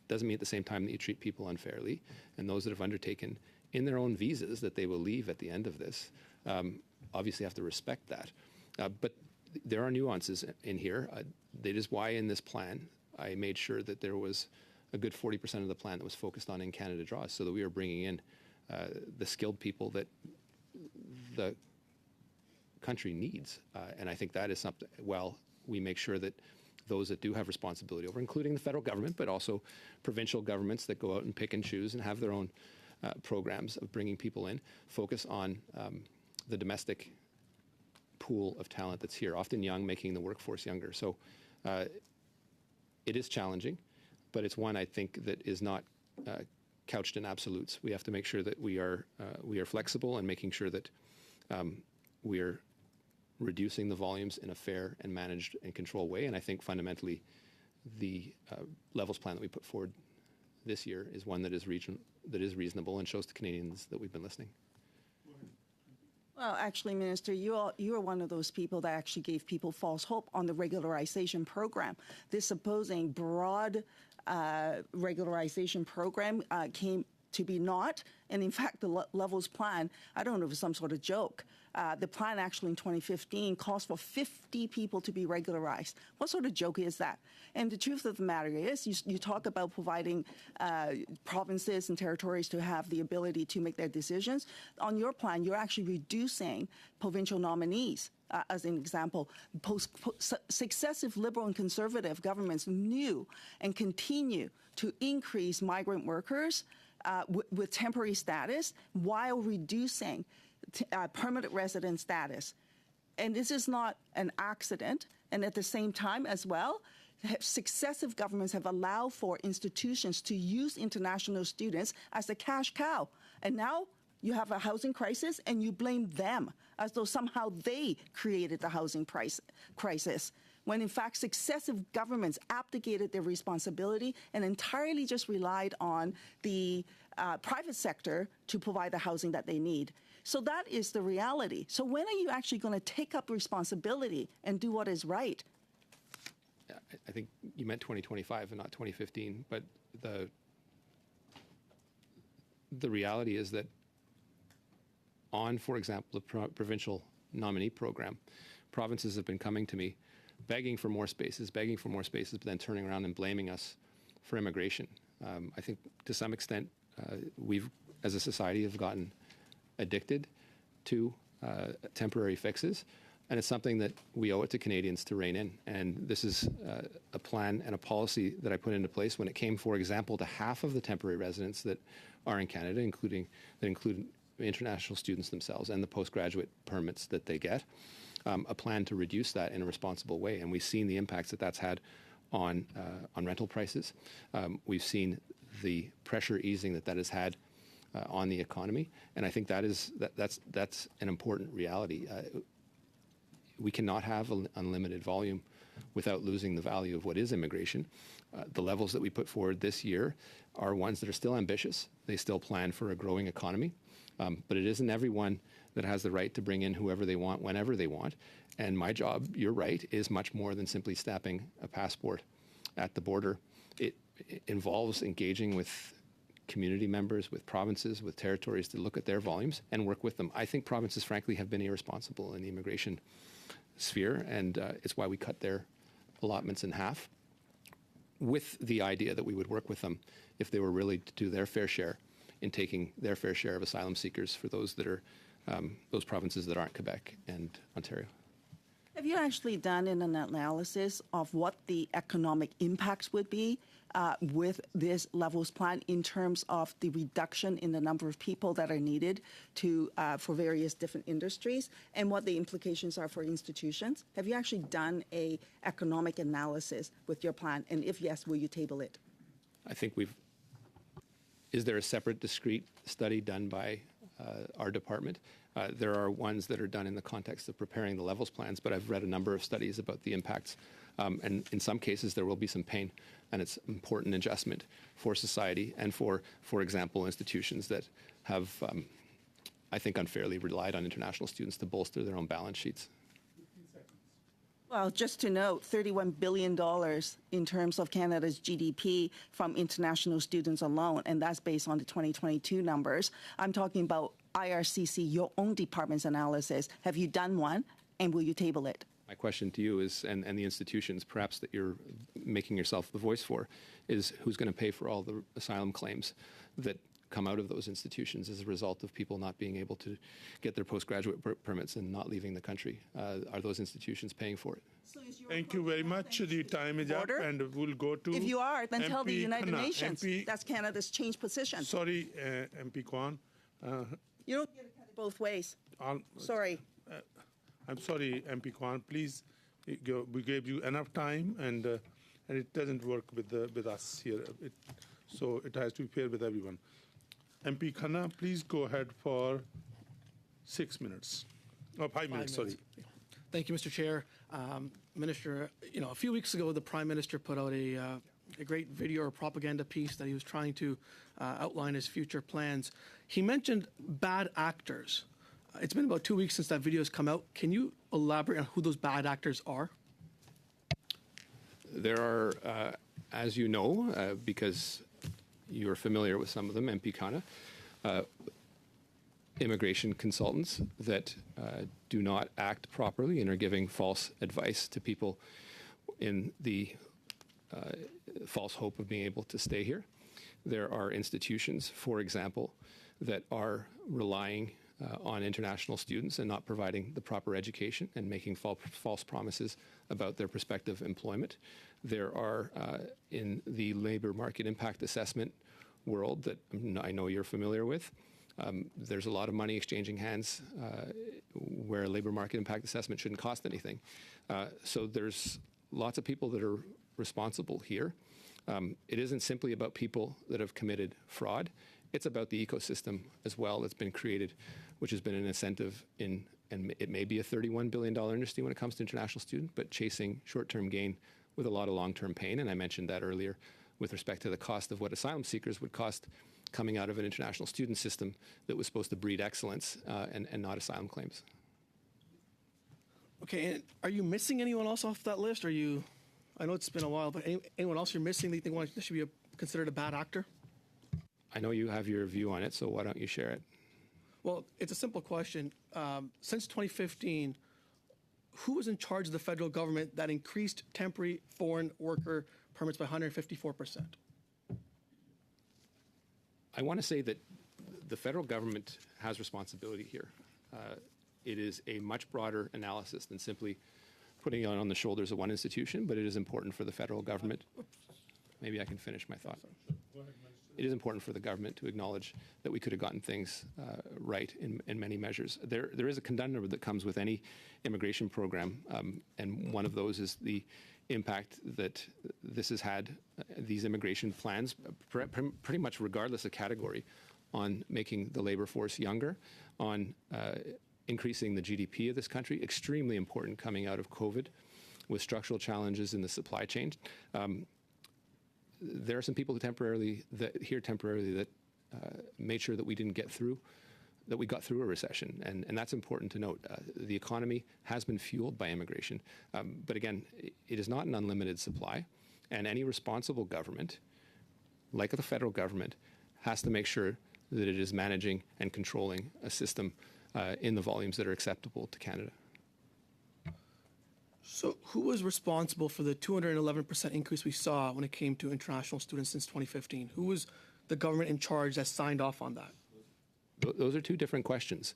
doesn't mean at the same time that you treat people unfairly, and those that have undertaken in their own visas that they will leave at the end of this obviously have to respect that. But there are nuances in here. That is why in this plan I made sure that there was a good 40% of the plan that was focused on in Canada Draws, so that we are bringing in the skilled people that the country needs. And I think that is something, we make sure that those that do have responsibility over, including the federal government, but also provincial governments that go out and pick and choose and have their own programs of bringing people in, focus on the domestic pool of talent that's here, often young, making the workforce younger. So it is challenging, but it's one I think that is not couched in absolutes. We have to make sure that we are flexible and making sure that we are reducing the volumes in a fair and managed and controlled way. And I think fundamentally the levels plan that we put forward this year is one that is reasonable and shows to Canadians that we've been listening. Well, actually, Minister, you are one of those people that actually gave people false hope on the regularization program. This supposing broad regularization program came to be not, and in fact, the levels plan, I don't know if it's some sort of joke. The plan actually in 2015 calls for 50 people to be regularized. What sort of joke is that? And the truth of the matter is, you talk about providing provinces and territories to have the ability to make their decisions. On your plan, you're actually reducing provincial nominees. As an example, successive Liberal and Conservative governments knew and continue to increase migrant workers with temporary status while reducing permanent resident status. And this is not an accident. And at the same time as well, successive governments have allowed for institutions to use international students as a cash cow. And now you have a housing crisis and you blame them as though somehow they created the housing crisis, when in fact successive governments abdicated their responsibility and entirely just relied on the private sector to provide the housing that they need. So that is the reality. So when are you actually going to take up responsibility and do what is right? I think you meant 2025 and not 2015, but the reality is that on, for example, the provincial nominee program, provinces have been coming to me begging for more spaces, but then turning around and blaming us for immigration. I think to some extent we've, as a society, have gotten addicted to temporary fixes, and it's something that we owe it to Canadians to rein in. And this is a plan and a policy that I put into place when it came, for example, to half of the temporary residents that are in Canada, include international students themselves and the postgraduate permits that they get, a plan to reduce that in a responsible way. And we've seen the impacts that that's had on rental prices. We've seen the pressure easing that has had on the economy, and I think that's an important reality. We cannot have an unlimited volume without losing the value of what is immigration. The levels that we put forward this year are ones that are still ambitious. They still plan for a growing economy, but it isn't everyone that has the right to bring in whoever they want, whenever they want. And my job, you're right, is much more than simply snapping a passport at the border. It involves engaging with community members, with provinces, with territories to look at their volumes and work with them. I think provinces, frankly, have been irresponsible in the immigration sphere, and it's why we cut their allotments in half, with the idea that we would work with them if they were really to do their fair share in taking their fair share of asylum seekers for those that are those provinces that aren't Quebec and Ontario. Have you actually done an analysis of what the economic impacts would be with this levels plan in terms of the reduction in the number of people that are needed for various different industries, and what the implications are for institutions? Have you actually done an economic analysis with your plan? And if yes, will you table it? I think is there a separate discrete study done by our department. There are ones that are done in the context of preparing the levels plans, but I've read a number of studies about the impacts. And in some cases, there will be some pain, and it's important adjustment for society and for example, institutions that have, I think, unfairly relied on international students to bolster their own balance sheets. Well, just to note, $31 billion in terms of Canada's GDP from international students alone, and that's based on the 2022 numbers. I'm talking about IRCC, your own department's analysis. Have you done one, and will you table it? My question to you is, and the institutions perhaps that you're making yourself the voice for, is who's going to pay for all the asylum claims that come out of those institutions as a result of people not being able to get their postgraduate permits and not leaving the country? Are those institutions paying for it? Thank you very much. The time is up, and we'll go to. If you are, then tell the MP United Khanna. Nations. MP That's Canada's changed position. Sorry, MP Kwan. You don't get it both ways. Sorry. I'm sorry, MP Kwan. Please, we gave you enough time, and it doesn't work with us here. So it has to be fair with everyone. MP Khanna, please go ahead for 6 minutes. Oh, 5 minutes, sorry. Thank you, Mr. Chair. Minister, a few weeks ago, the Prime Minister put out a great video or propaganda piece that he was trying to outline his future plans. He mentioned bad actors. It's been about 2 weeks since that video has come out. Can you elaborate on who those bad actors are? There are, as you know, because you're familiar with some of them, MP Khanna, immigration consultants that do not act properly and are giving false advice to people in the false hope of being able to stay here. There are institutions, for example, that are relying on international students and not providing the proper education and making false promises about their prospective employment. There are, in the labor market impact assessment world that I know you're familiar with, there's a lot of money exchanging hands where labor market impact assessment shouldn't cost anything. So there's lots of people that are responsible here. It isn't simply about people that have committed fraud. It's about the ecosystem as well that's been created, which has been an incentive in, and it may be a $31 billion industry when it comes to international students, but chasing short-term gain with a lot of long-term pain. And I mentioned that earlier with respect to the cost of what asylum seekers would cost coming out of an international student system that was supposed to breed excellence and not asylum claims. Okay, and are you missing anyone else off that list? Are you, I know it's been a while, but anyone else you're missing that you think should be considered a bad actor? I know you have your view on it, so why don't you share it? Well, it's a simple question. Since 2015, who was in charge of the federal government that increased temporary foreign worker permits by 154%? I want to say that the federal government has responsibility here. It is a much broader analysis than simply putting it on the shoulders of one institution, but it is important for the federal government. Maybe I can finish my thought. It is important for the government to acknowledge that we could have gotten things right in many measures. There is a conundrum that comes with any immigration program, and one of those is the impact that this has had, these immigration plans, pretty much regardless of category, on making the labor force younger, on increasing the GDP of this country, extremely important coming out of COVID with structural challenges in the supply chain. There are some people who here temporarily that made sure that we didn't get through, that we got through a recession, and that's important to note. The economy has been fueled by immigration, but again, it is not an unlimited supply, and any responsible government, like the federal government, has to make sure that it is managing and controlling a system in the volumes that are acceptable to Canada. So who was responsible for the 211% increase we saw when it came to international students since 2015? Who was the government in charge that signed off on that? Those are two different questions.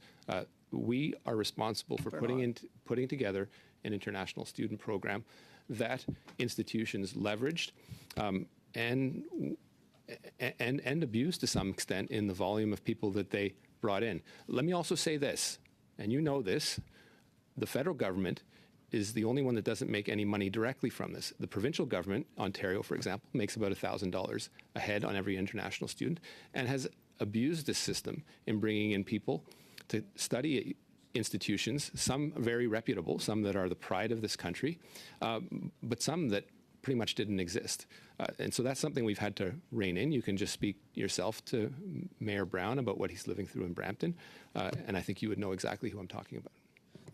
We are responsible for putting together an international student program that institutions leveraged and abused to some extent in the volume of people that they brought in. Let me also say this, and you know this, the federal government is the only one that doesn't make any money directly from this. The provincial government, Ontario, for example, makes about $1,000 a head on every international student and has abused this system in bringing in people to study at institutions, some very reputable, some that are the pride of this country, but some that pretty much didn't exist. And so that's something we've had to rein in. You can just speak yourself to Mayor Brown about what he's living through in Brampton, and I think you would know exactly who I'm talking about.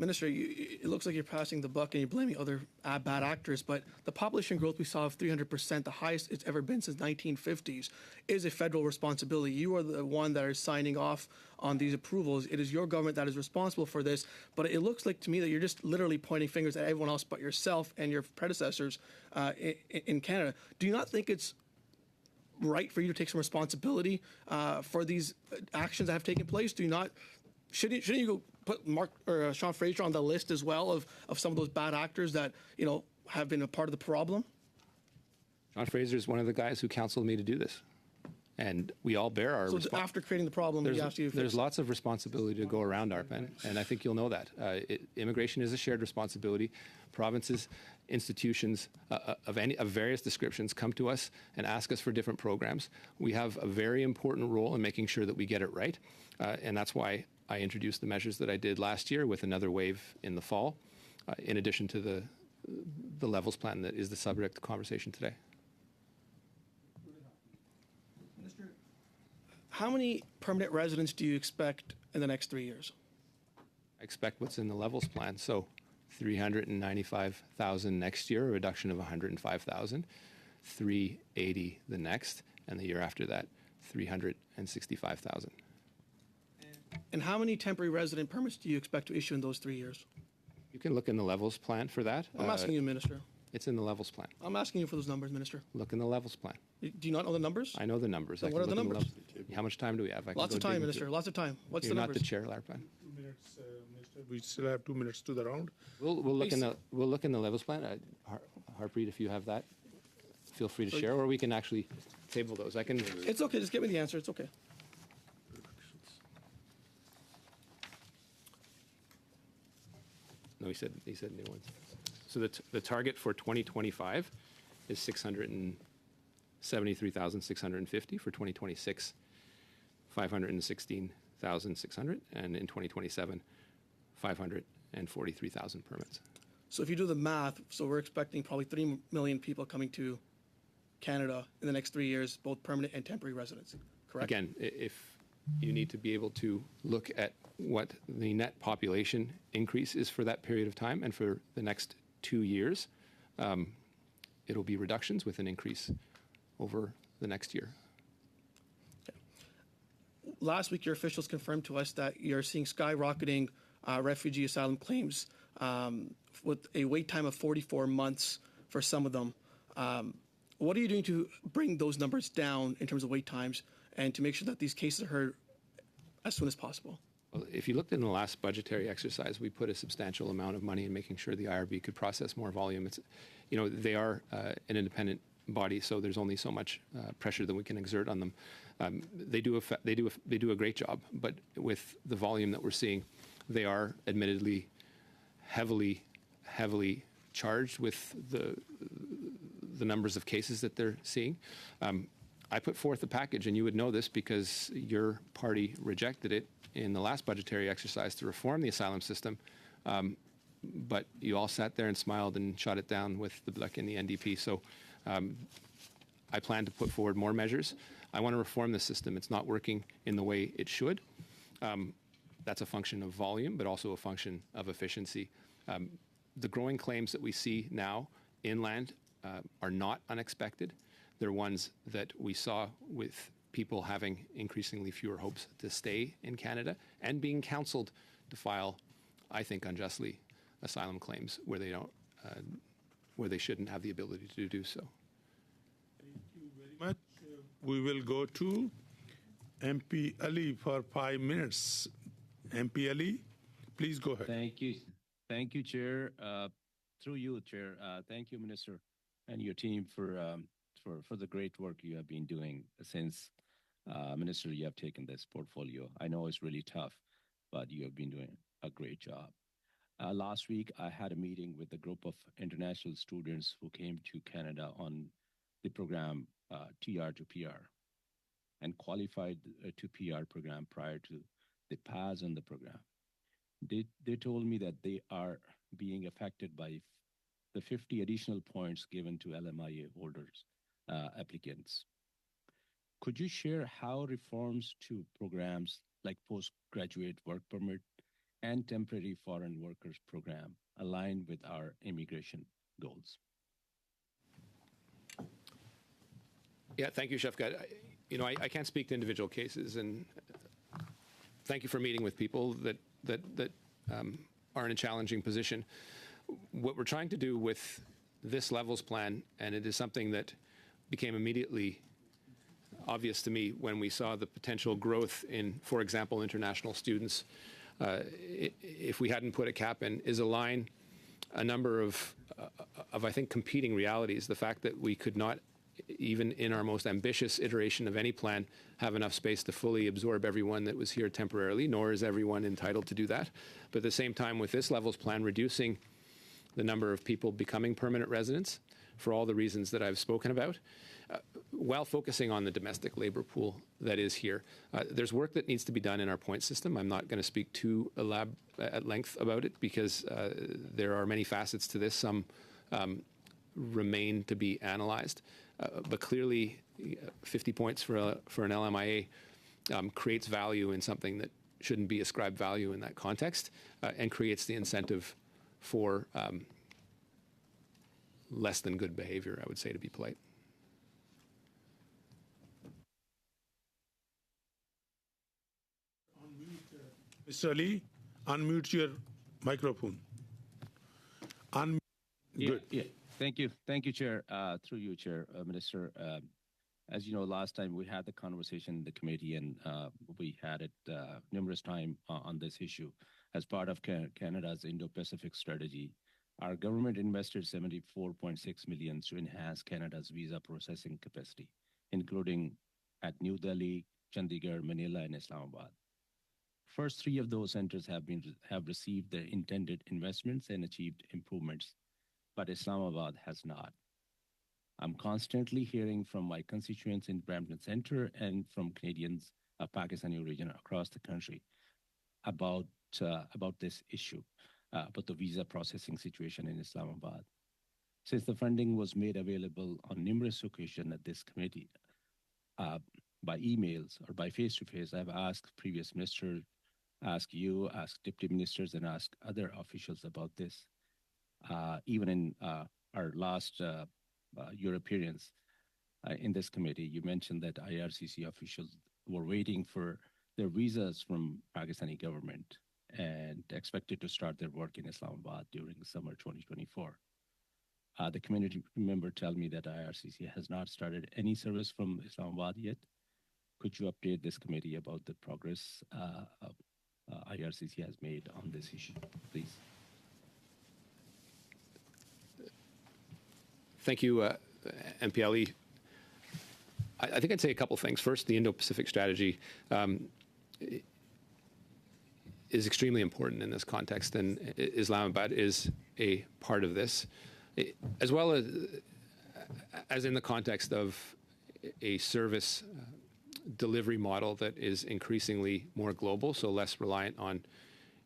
Minister, it looks like you're passing the buck and you're blaming other bad actors, but the population growth we saw of 300%, the highest it's ever been since 1950s, is a federal responsibility. You are the one that is signing off on these approvals. It is your government that is responsible for this, but it looks like to me that you're just literally pointing fingers at everyone else but yourself and your predecessors in Canada. Do you not think it's right for you to take some responsibility for these actions that have taken place? Do you not? Shouldn't you go put Mark or Sean Fraser on the list as well of some of those bad actors that have been a part of the problem? Sean Fraser is one of the guys who counseled me to do this, and we all bear our. So after creating the problem, there's lots of responsibility to go around, Arpan, and I think you'll know that immigration is a shared responsibility. Provinces, institutions of various descriptions come to us and ask us for different programs. We have a very important role in making sure that we get it right, and that's why I introduced the measures that I did last year with another wave in the fall, in addition to the levels plan that is the subject of conversation today. Minister, how many permanent residents do you expect in the next 3 years? I expect what's in the levels plan. So 395,000 next year, a reduction of 105,000, 380 the next, and the year after that, 365,000. And how many temporary resident permits do you expect to issue in those 3 years? You can look in the levels plan for that. I'm asking you, Minister. It's in the levels plan. I'm asking you for those numbers, Minister. Look in the levels plan. Do you not know the numbers? I know the numbers. What are the numbers? How much time do we have? Lots of time, Minister. Lots of time. What's You're the not numbers? the chair, Larpan. 2 minutes, Minister. We still have 2 minutes to the round. We'll look in the levels plan. Harpreet, if you have that, feel free to share, or we can actually table those. I can. It's okay. Just give me the answer. It's okay. No, he said new ones. So the target for 2025 is 673,650. For 2026, 516,600, and in 2027, 543,000 permits. So if you do the math, so we're expecting probably 3 million people coming to Canada in the next 3 years, both permanent and temporary residents, correct? Again, if you need to be able to look at what the net population increase is for that period of time, and for the next 2 years, it'll be reductions with an increase over the next year. Last week, your officials confirmed to us that you're seeing skyrocketing refugee asylum claims with a wait time of 44 months for some of them. What are you doing to bring those numbers down in terms of wait times and to make sure that these cases are heard as soon as possible? Well, if you looked in the last budgetary exercise, we put a substantial amount of money in making sure the IRB could process more volume. It's, they are an independent body, so there's only so much pressure that we can exert on them. They do a great job, but with the volume that we're seeing, they are admittedly heavily charged with the numbers of cases that they're seeing. I put forth a package, and you would know this because your party rejected it in the last budgetary exercise to reform the asylum system, but you all sat there and smiled and shot it down with the Bloc and the NDP. So I plan to put forward more measures. I want to reform the system. It's not working in the way it should. That's a function of volume, but also a function of efficiency. The growing claims that we see now inland are not unexpected. They're ones that we saw with people having increasingly fewer hopes to stay in Canada and being counseled to file, I think unjustly, asylum claims where they don't, where they shouldn't have the ability to do so. Thank you very much. We will go to MP Ali for 5 minutes. MP Ali, please go ahead. Thank you, Chair. Through you, Chair. Thank you, Minister, and your team for the great work you have been doing since, Minister, you have taken this portfolio. I know it's really tough, but you have been doing a great job. Last week, I had a meeting with a group of international students who came to Canada on the program TR to PR. and qualified to PR program prior to the pass on the program. They told me that they are being affected by the 50 additional points given to LMIA holders, applicants. Could you share how reforms to programs like postgraduate work permit and temporary foreign workers program align with our immigration goals? Yeah, thank you, Shafqat. I can't speak to individual cases, and thank you for meeting with people that are in a challenging position. What we're trying to do with this levels plan, and it is something that became immediately obvious to me when we saw the potential growth in, for example, international students, if we hadn't put a cap in, is align a number of I think, competing realities. The fact that we could not, even in our most ambitious iteration of any plan, have enough space to fully absorb everyone that was here temporarily, nor is everyone entitled to do that. But at the same time, with this levels plan, reducing the number of people becoming permanent residents for all the reasons that I've spoken about, while focusing on the domestic labor pool that is here. There's work that needs to be done in our point system. I'm not going to speak too at length about it because there are many facets to this. Some remain to be analyzed. But clearly, 50 points for an LMIA creates value in something that shouldn't be ascribed value in that context, and creates the incentive for less than good behavior, I would say, to be polite. Mr. Ali, unmute your microphone. Good. Yeah. Thank you, Chair. Through you, Chair, Minister. As you know, last time we had the conversation in the committee, and we had it numerous times on this issue. As part of Canada's Indo-Pacific strategy, our government invested $74.6 million to enhance Canada's visa processing capacity, including at New Delhi, Chandigarh, Manila, and Islamabad. First three of those centers have received their intended investments and achieved improvements, but Islamabad has not. I'm constantly hearing from my constituents in Brampton Center and from Canadians of Pakistani origin across the country about this issue, about the visa processing situation in Islamabad. Since the funding was made available on numerous occasions at this committee, by emails or by face-to-face, I've asked previous ministers, asked you, asked deputy ministers, and asked other officials about this. Even in our last your appearance in this committee, you mentioned that IRCC officials were waiting for their visas from Pakistani government and expected to start their work in Islamabad during summer 2024. The community member told me that IRCC has not started any service from Islamabad yet. Could you update this committee about the progress IRCC has made on this issue, please? Thank you, MPLE. I think I'd say a couple things. First, the Indo-Pacific strategy is extremely important in this context, and Islamabad is a part of this, as well as in the context of a service delivery model that is increasingly more global, so less reliant on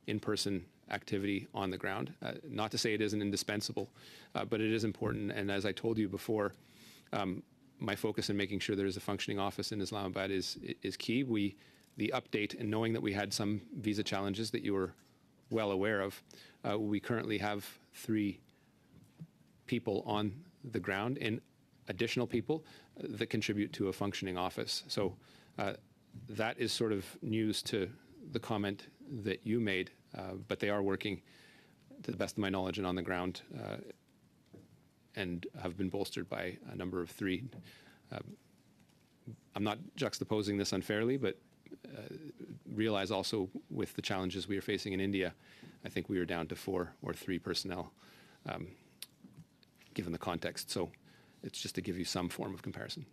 in-person activity on the ground. Not to say it isn't indispensable, but it is important. And as I told you before, my focus in making sure there is a functioning office in Islamabad is key. The update, and knowing that we had some visa challenges that you were well aware of, we currently have 3 people on the ground and additional people that contribute to a functioning office. So that is sort of news to the comment that you made, but they are working, to the best of my knowledge, and on the ground, and have been bolstered by a number of 3. I'm not juxtaposing this unfairly, but realize also with the challenges we are facing in India, I think we are down to 4 or 3 personnel, given the context. So it's just to give you some form of comparison.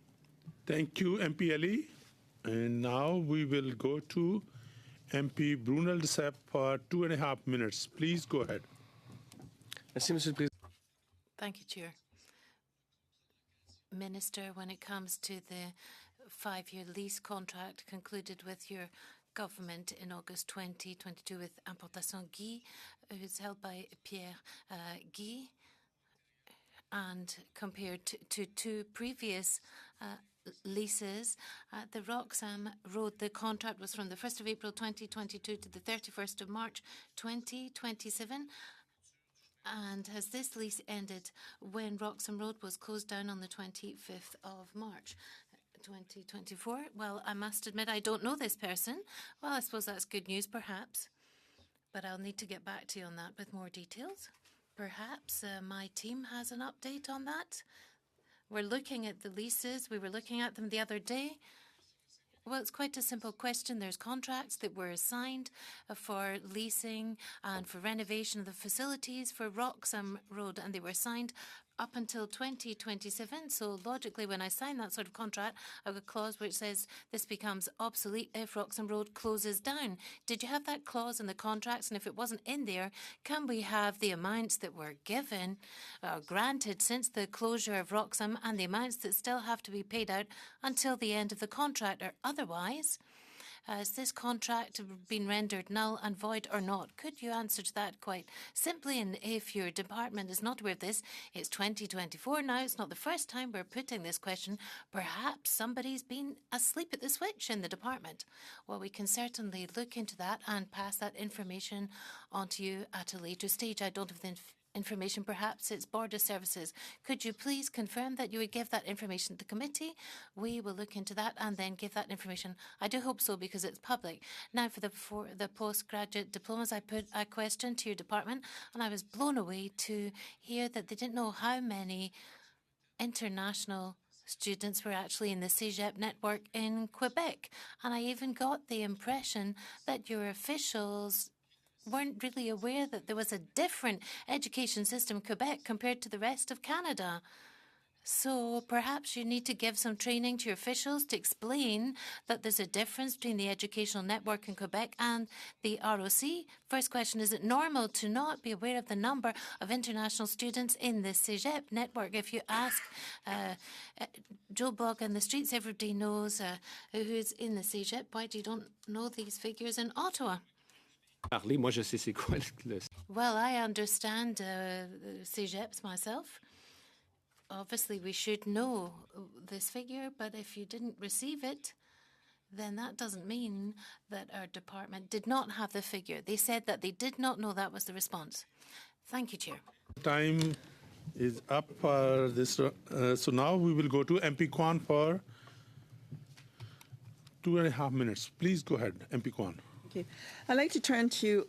Thank you, MPLE. And now we will go to MP Brunel de Sepp for 2.5 minutes. Please go ahead. Thank you, Chair. Minister, when it comes to the 5-year lease contract concluded with your government in August 2022 with Importation Guy, who's held by Pierre Guy, and compared to two previous leases. The Roxham Road, the contract was from the 1st of April 2022 to the 31st of March 2027. And has this lease ended when Roxham Road was closed down on the 25th of March 2024? Well, I must admit I don't know this person. Well, I suppose that's good news, perhaps. But I'll need to get back to you on that with more details. Perhaps my team has an update on that. We're looking at the leases. We were looking at them the other day. Well, it's quite a simple question. There's contracts that were signed for leasing and for renovation of the facilities for Roxham Road, and they were signed up until 2027. So logically, when I sign that sort of contract, I have a clause which says this becomes obsolete if Roxham Road closes down. Did you have that clause in the contracts? And if it wasn't in there, can we have the amounts that were given, granted since the closure of Roxham, and the amounts that still have to be paid out until the end of the contract, or otherwise? Has this contract been rendered null and void or not? Could you answer to that quite simply? And if your department is not aware of this, it's 2024 now. It's not the first time we're putting this question. Perhaps somebody's been asleep at the switch in the department. Well, we can certainly look into that and pass that information on to you at a later stage. I don't have the information. Perhaps it's border services. Could you please confirm that you would give that information to the committee? We will look into that and then give that information. I do hope so, because it's public. Now, for the postgraduate diplomas, I put a question to your department, and I was blown away to hear that they didn't know how many international students were actually in the CIMM network in Quebec. And I even got the impression that your officials weren't really aware that there was a different education system in Quebec compared to the rest of Canada. So perhaps you need to give some training to your officials to explain that there's a difference between the educational network in Quebec and the ROC. First question, is it normal to not be aware of the number of international students in the CIMM network? If you ask Joe Blog on the streets, everybody knows who's in the CIMM. Why do you don't know these figures in Ottawa? Well, I understand CIGEPs myself. Obviously, we should know this figure, but if you didn't receive it, then that doesn't mean that our department did not have the figure. They said that they did not know. That was the response. Thank you, Chair. Time is up for this. So now we will go to MP Kwan for 2.5 minutes. Please go ahead, MP Kwan. Okay. I'd like to turn to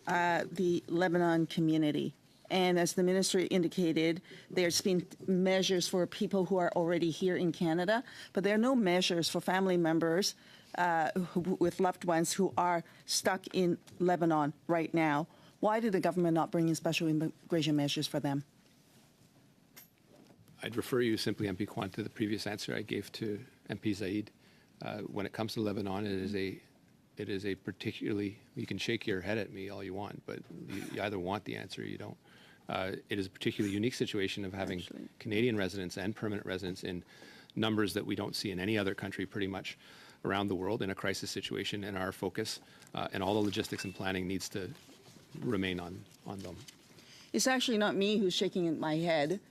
the Lebanon community. And as the minister indicated, there's been measures for people who are already here in Canada, but there are no measures for family members with loved ones who are stuck in Lebanon right now. Why did the government not bring in special immigration measures for them? I'd refer you simply, MP Kwan, to the previous answer I gave to MP Zaid. When it comes to Lebanon, it is a particularly, you can shake your head at me all you want, but you either want the answer or you don't. It is a particularly unique situation of having Canadian residents and permanent residents in numbers that we don't see in any other country pretty much around the world in a crisis situation, and our focus and all the logistics and planning needs to remain on them. It's actually not me who's shaking my head,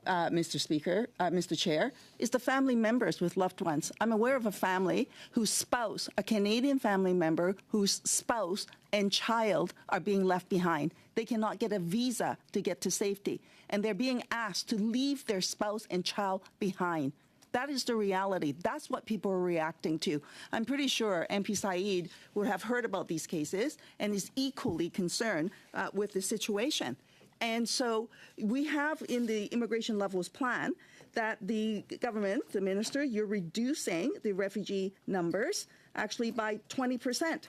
Mr. Speaker, Mr. Chair, is the family members with loved ones. I'm aware of a family whose spouse, a Canadian family member, whose spouse and child are being left behind. They cannot get a visa to get to safety, and they're being asked to leave their spouse and child behind. That is the reality. That's what people are reacting to. I'm pretty sure MP Said would have heard about these cases and is equally concerned with the situation. And so we have in the immigration levels plan that the government, the minister, you're reducing the refugee numbers actually by 20%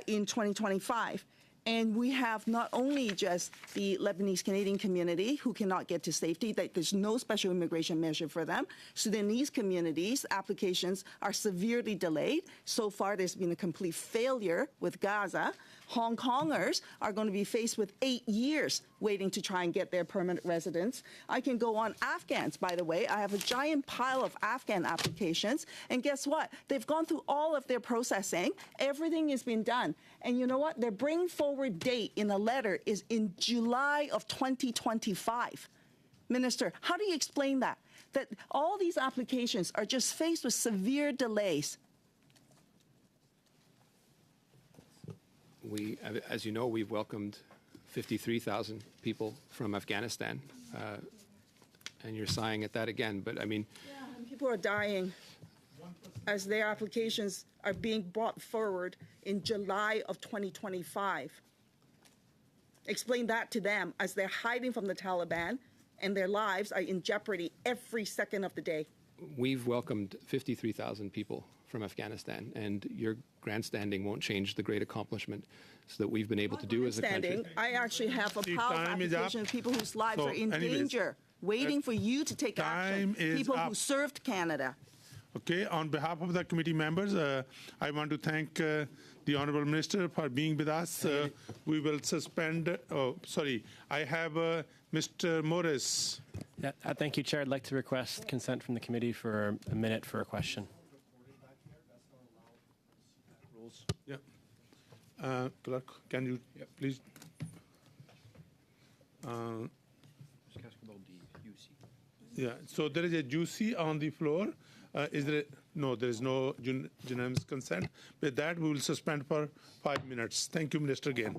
in 2025. And we have not only just the Lebanese Canadian community who cannot get to safety, that there's no special immigration measure for them. Sudanese communities, applications are severely delayed. So far, there's been a complete failure with Gaza. Hong Kongers are going to be faced with 8 years waiting to try and get their permanent residence. I can go on. Afghans, by the way. I have a giant pile of Afghan applications. And guess what? They've gone through all of their processing. Everything has been done. And you know what? Their bring forward date in a letter is in July of 2025. Minister, how do you explain that? That all these applications are just faced with severe delays. We, as you know, we've welcomed 53,000 people from Afghanistan, and you're sighing at that again. But I mean, and people are dying as their applications are being brought forward in July of 2025. Explain that to them as they're hiding from the Taliban and their lives are in jeopardy every second of the day. We've welcomed 53,000 people from Afghanistan, and your grandstanding won't change the great accomplishment so that we've been able to do as a country. I actually have a See, pile of time is applications up. of people whose lives So, are in anyways, danger, waiting for you to take action. time is People who up. served Canada. Okay, on behalf of the committee members, I want to thank the Honourable Minister for being with us. We will suspend, I have Mr. Morris. Yeah, thank you, Chair. I'd like to request consent from the committee for a minute for a question. Yeah. Clerk, can you please? Yeah, so there is a juicy on the floor. Is there? No, there is no unanimous consent. With that, we will suspend for 5 minutes. Thank you, Minister, again.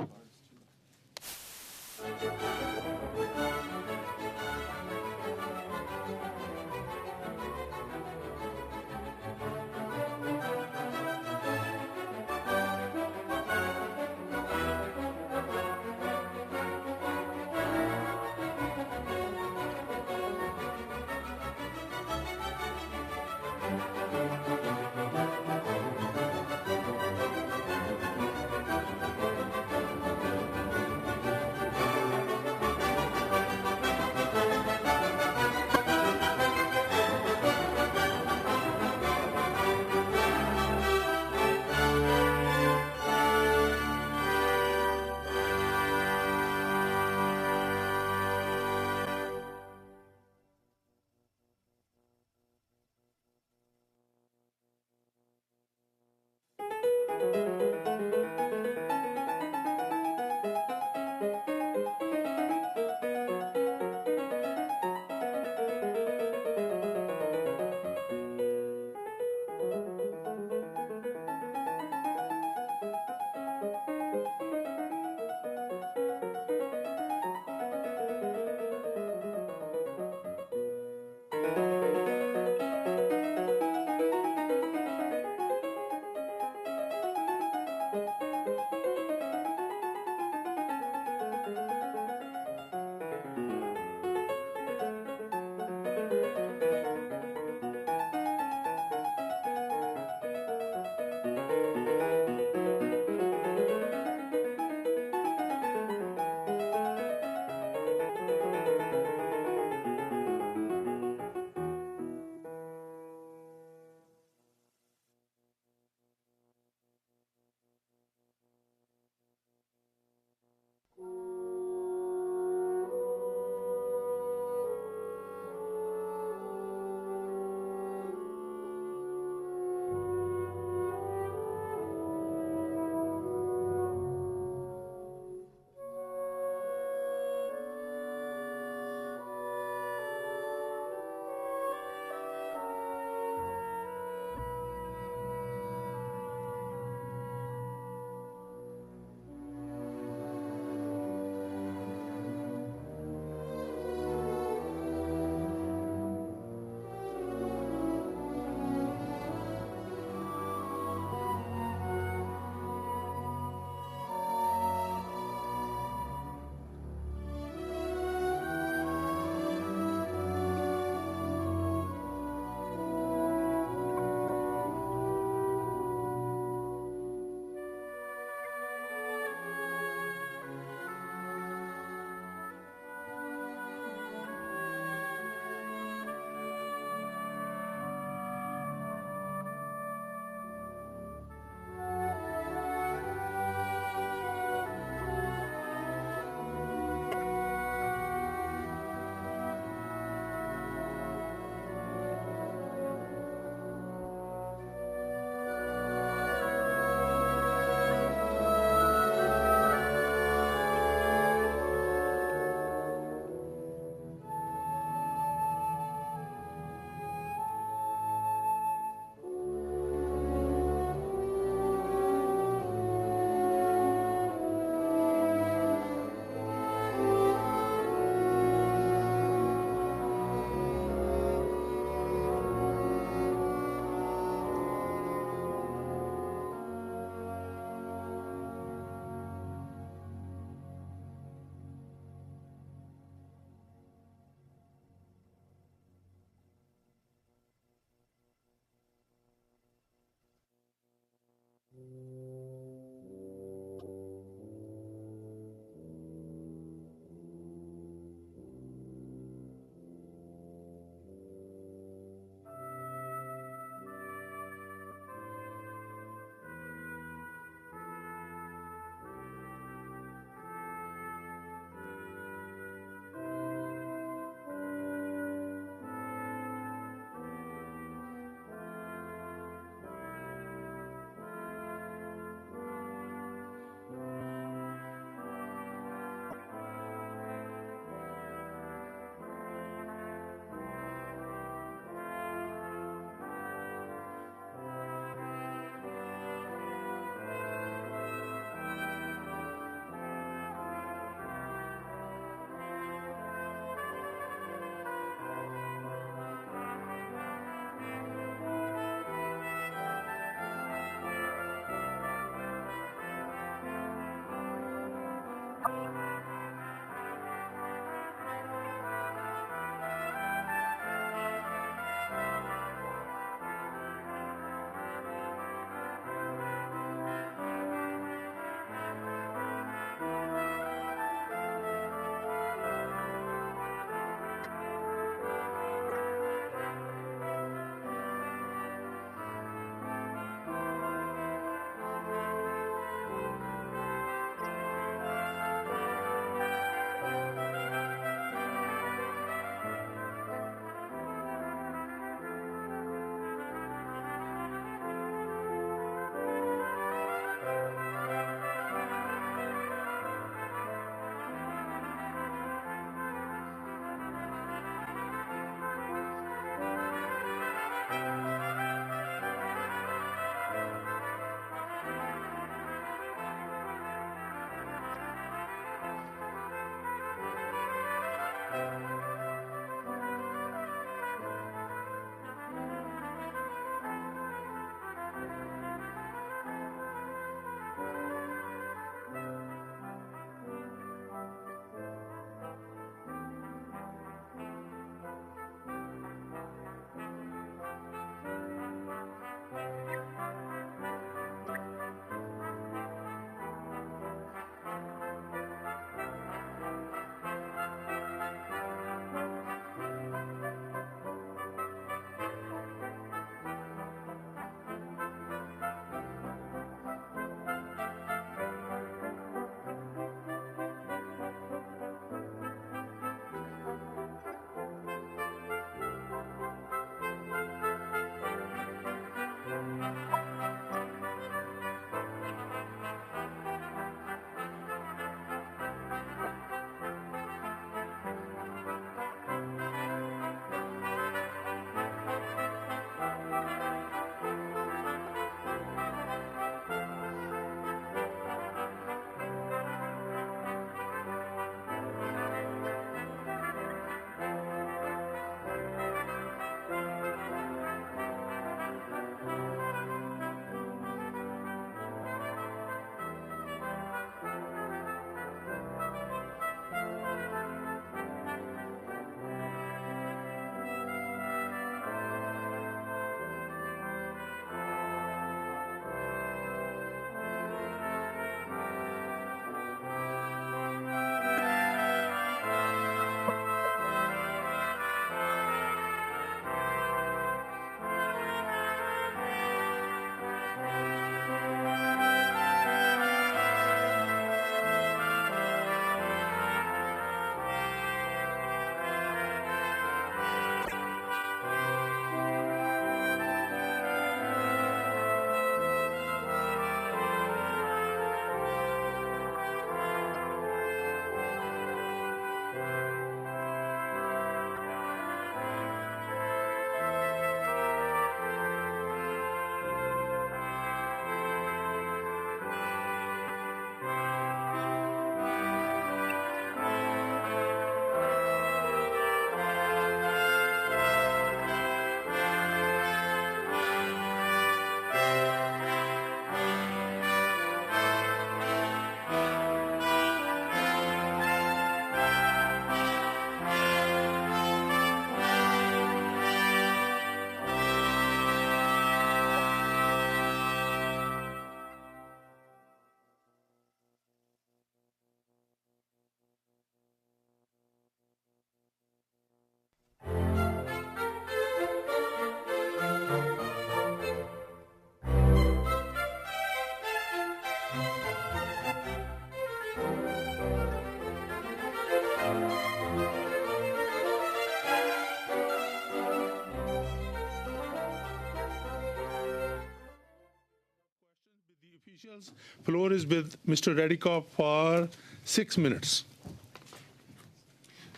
Floor is with Mr. Radikoff for 6 minutes.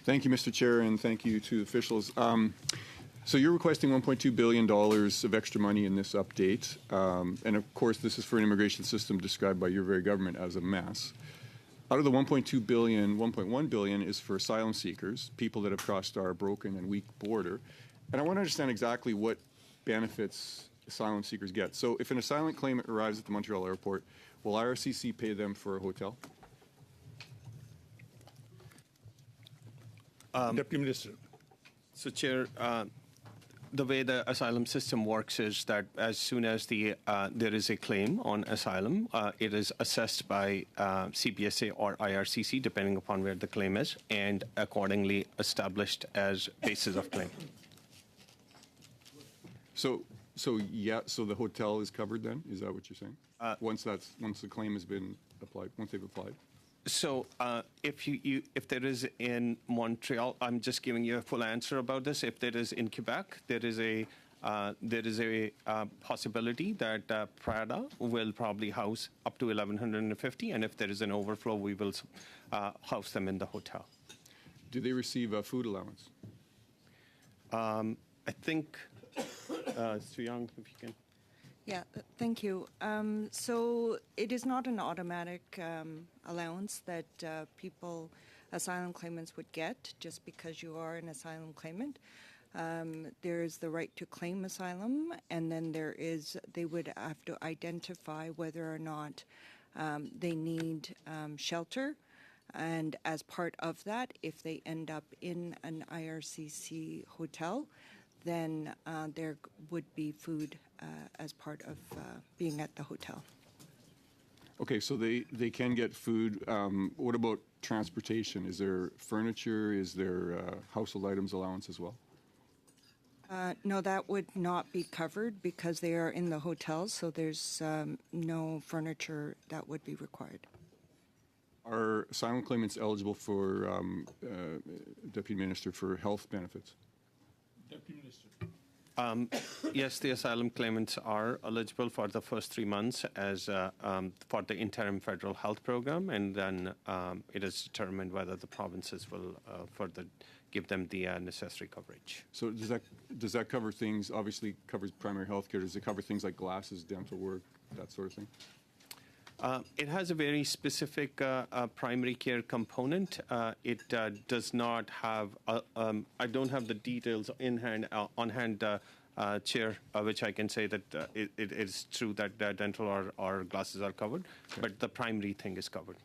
Thank you, Mr. Chair, and thank you to officials. So you're requesting $1.2 billion of extra money in this update. And of course, this is for an immigration system described by your very government as a mess. Out of the $1.2 billion, $1.1 billion is for asylum seekers, people that have crossed our broken and weak border. And I want to understand exactly what benefits asylum seekers get. So if an asylum claimant arrives at the Montreal airport, will IRCC pay them for a hotel? Deputy Minister. So, Chair, the way the asylum system works is that as soon as there is a claim on asylum, it is assessed by CBSA or IRCC, depending upon where the claim is, and accordingly established as basis of claim. So the hotel is covered then? Is that what you're saying? Once the claim has been applied, once they've applied? So if there is in Montreal, I'm just giving you a full answer about this. If there is in Quebec, there is a possibility that Prada will probably house up to 1,150, and if there is an overflow, we will house them in the hotel. Do they receive a food allowance? I think, Su Young, if you can. Yeah, thank you. So it is not an automatic allowance that asylum claimants would get just because you are an asylum claimant. There is the right to claim asylum, and then they would have to identify whether or not they need shelter. And as part of that, if they end up in an IRCC hotel, then there would be food as part of being at the hotel. Okay, so they can get food. What about transportation? Is there furniture? Is there household items allowance as well? No, that would not be covered because they are in the hotel, so there's no furniture that would be required. Are asylum claimants eligible for, Deputy Minister, for health benefits? Deputy Minister. Yes, the asylum claimants are eligible for the first 3 months as for the interim federal health program, and then it is determined whether the provinces will further give them the necessary coverage. So does that cover things? Obviously, covers primary health care. Does it cover things like glasses, dental work, that sort of thing? It has a very specific primary care component. It does not have. I don't have the details on hand, Chair, which I can say that it is true that dental or glasses are covered, okay, but the primary thing is covered.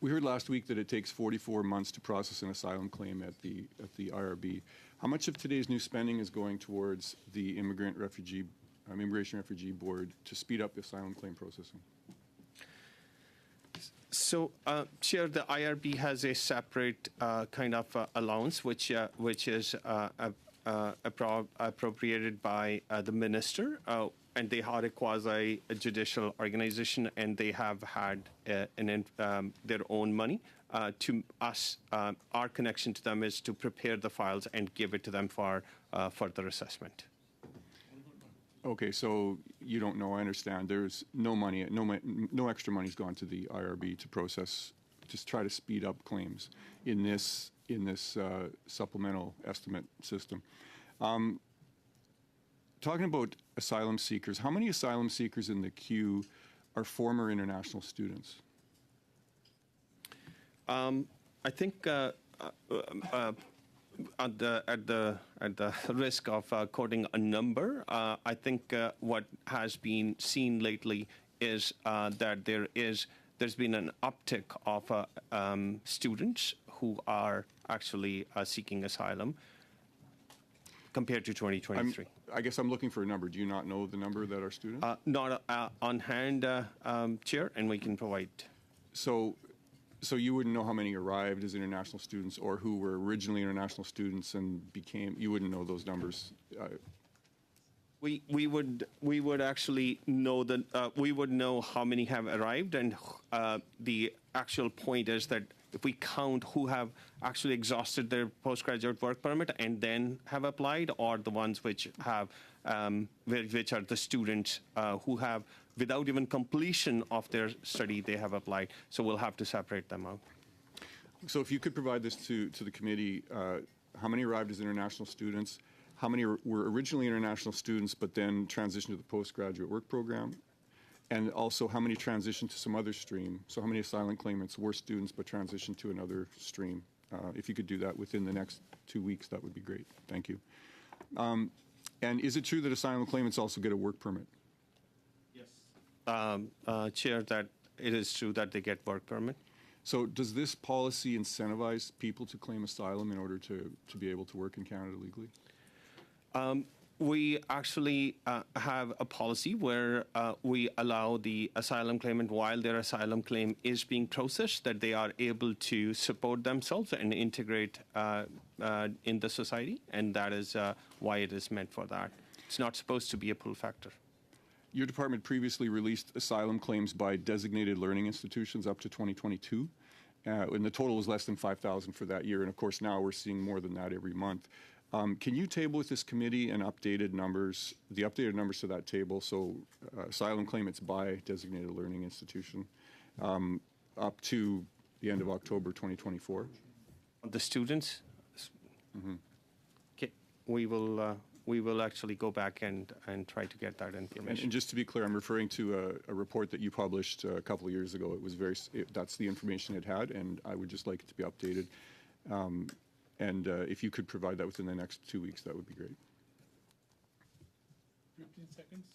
We heard last week that it takes 44 months to process an asylum claim at the IRB. How much of today's new spending is going towards the Immigration Refugee Board to speed up the asylum claim processing? So, Chair, the IRB has a separate kind of allowance, which is appropriated by the minister, and they are a quasi-judicial organization, and they have had their own money. To us, our connection to them is to prepare the files and give it to them for further assessment. Okay, so you don't know. I understand. There's no money, no extra money's gone to the IRB to process, just try to speed up claims in this supplemental estimate system. Talking about asylum seekers, how many asylum seekers in the queue are former international students? I think at the risk of quoting a number, I think what has been seen lately is that there's been an uptick of students who are actually seeking asylum compared to 2023. I guess I'm looking for a number. Do you not know the number that are students? Not on hand, Chair, and we can provide. So you wouldn't know how many arrived as international students or who were originally international students and you wouldn't know those numbers? We would actually know we would know how many have arrived, and the actual point is that if we count who have actually exhausted their postgraduate work permit and then have applied, or the ones which have which are the students who have without even completion of their study, they have applied. So we'll have to separate them out. So if you could provide this to the committee, how many arrived as international students? How many were originally international students but then transitioned to the postgraduate work program? And also how many transitioned to some other stream? So how many asylum claimants were students but transitioned to another stream? If you could do that within the next 2 weeks, that would be great. Thank you. And is it true that asylum claimants also get a work permit? Yes. Chair, that it is true that they get work permit. So does this policy incentivize people to claim asylum in order to be able to work in Canada legally? We actually have a policy where we allow the asylum claimant, while their asylum claim is being processed, that they are able to support themselves and integrate in the society, and that is why it is meant for that. It's not supposed to be a pull factor. Your department previously released asylum claims by designated learning institutions up to 2022, and the total was less than 5,000 for that year. And of course, now we're seeing more than that every month. Can you table with this committee the updated numbers to that table, so asylum claimants by designated learning institution up to the end of October 2024? The students? Mm-hmm. Okay, we will actually go back and try to get that information. And just to be clear, I'm referring to a report that you published a couple of years ago. It was that's the information it had, and I would just like it to be updated. And if you could provide that within the next 2 weeks, that would be great. 15 seconds.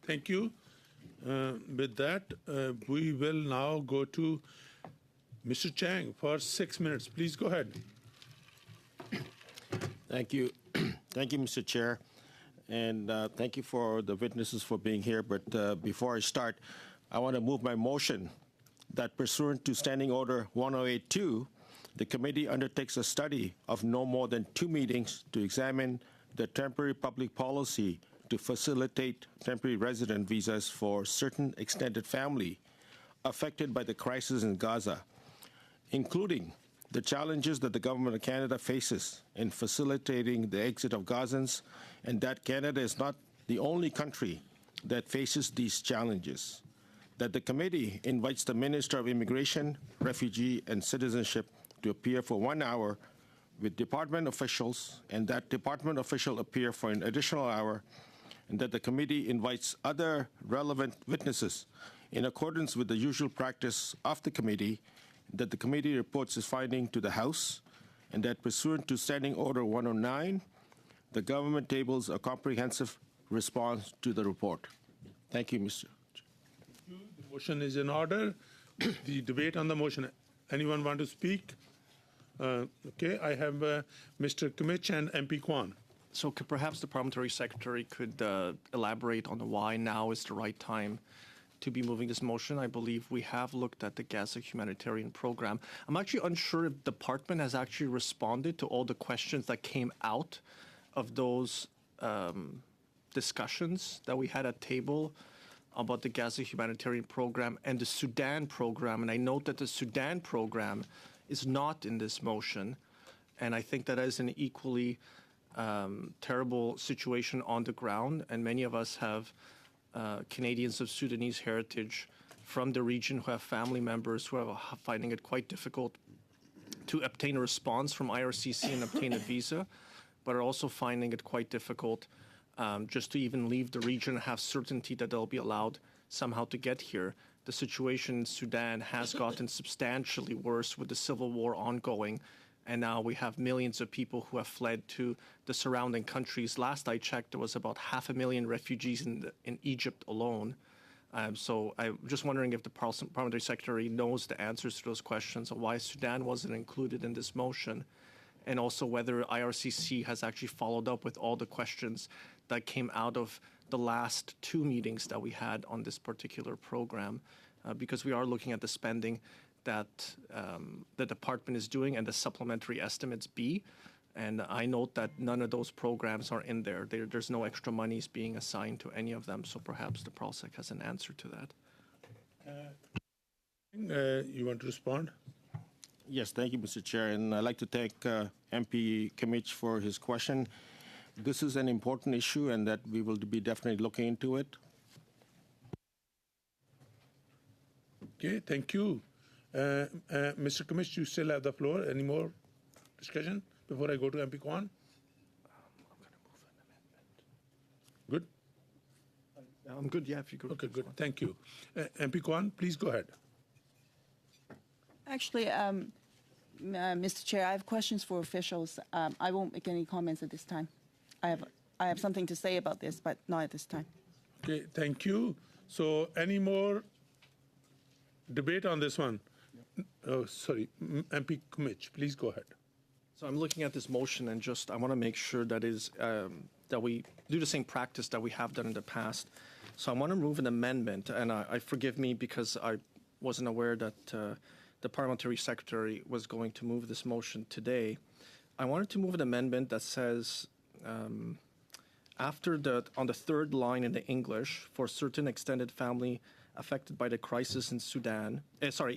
Thank you. With that, we will now go to Mr. Chang for 6 minutes. Please go ahead. Thank you. Thank you, Mr. Chair. And thank you for the witnesses for being here. But before I start, I want to move my motion that pursuant to Standing Order 1082, the committee undertakes a study of no more than 2 meetings to examine the temporary public policy to facilitate temporary resident visas for certain extended family affected by the crisis in Gaza, including the challenges that the Government of Canada faces in facilitating the exit of Gazans, and that Canada is not the only country that faces these challenges. That the committee invites the Minister of Immigration, Refugee, and Citizenship to appear for 1 hour with department officials, and that department official appear for an additional hour, and that the committee invites other relevant witnesses in accordance with the usual practice of the committee, that the committee reports its finding to the House, and that pursuant to Standing Order 109, the government tables a comprehensive response to the report. Thank you, Mr. The motion is in order. The debate on the motion. Anyone want to speak? Okay, I have Mr. Kimich and MP Kwan. So perhaps the Parliamentary Secretary could elaborate on why now is the right time to be moving this motion. I believe we have looked at the Gaza humanitarian program. I'm actually unsure if the department has actually responded to all the questions that came out of those discussions that we had at table about the Gaza humanitarian program and the Sudan program. And I note that the Sudan program is not in this motion. And I think that is an equally terrible situation on the ground. And many of us have Canadians of Sudanese heritage from the region who have family members who are finding it quite difficult to obtain a response from IRCC and obtain a visa, but are also finding it quite difficult just to even leave the region and have certainty that they'll be allowed somehow to get here. The situation in Sudan has gotten substantially worse with the civil war ongoing, and now we have millions of people who have fled to the surrounding countries. Last I checked, there was about 500,000 refugees in Egypt alone. So I'm just wondering if the Parliamentary Secretary knows the answers to those questions of why Sudan wasn't included in this motion, and also whether IRCC has actually followed up with all the questions that came out of the last 2 meetings that we had on this particular program, because we are looking at the spending that the department is doing and the supplementary estimates B. And I note that none of those programs are in there. There's no extra monies being assigned to any of them, so perhaps the PROSEC has an answer to that. You want to respond? Yes, thank you, Mr. Chair. And I'd like to thank MP Kimich for his question. This is an important issue and that we will be definitely looking into it. Okay, thank you. Mr. Commish, you still have the floor. Any more discussion before I go to MP Kwan? Good? I'm good, yeah, if you go. Okay, good. Thank you. MP Kwan, please go ahead. Actually, Mr. Chair, I have questions for officials. I won't make any comments at this time. I have something to say about this, but not at this time. Okay, thank you. So any more debate on this one? Oh, sorry, MP Comich, please go ahead. So I'm looking at this motion and just I want to make sure that that we do the same practice that we have done in the past. So I want to move an amendment, and I forgive me because I wasn't aware that the parliamentary secretary was going to move this motion today. I wanted to move an amendment that says on the third line in the English, for certain extended family affected by the crisis in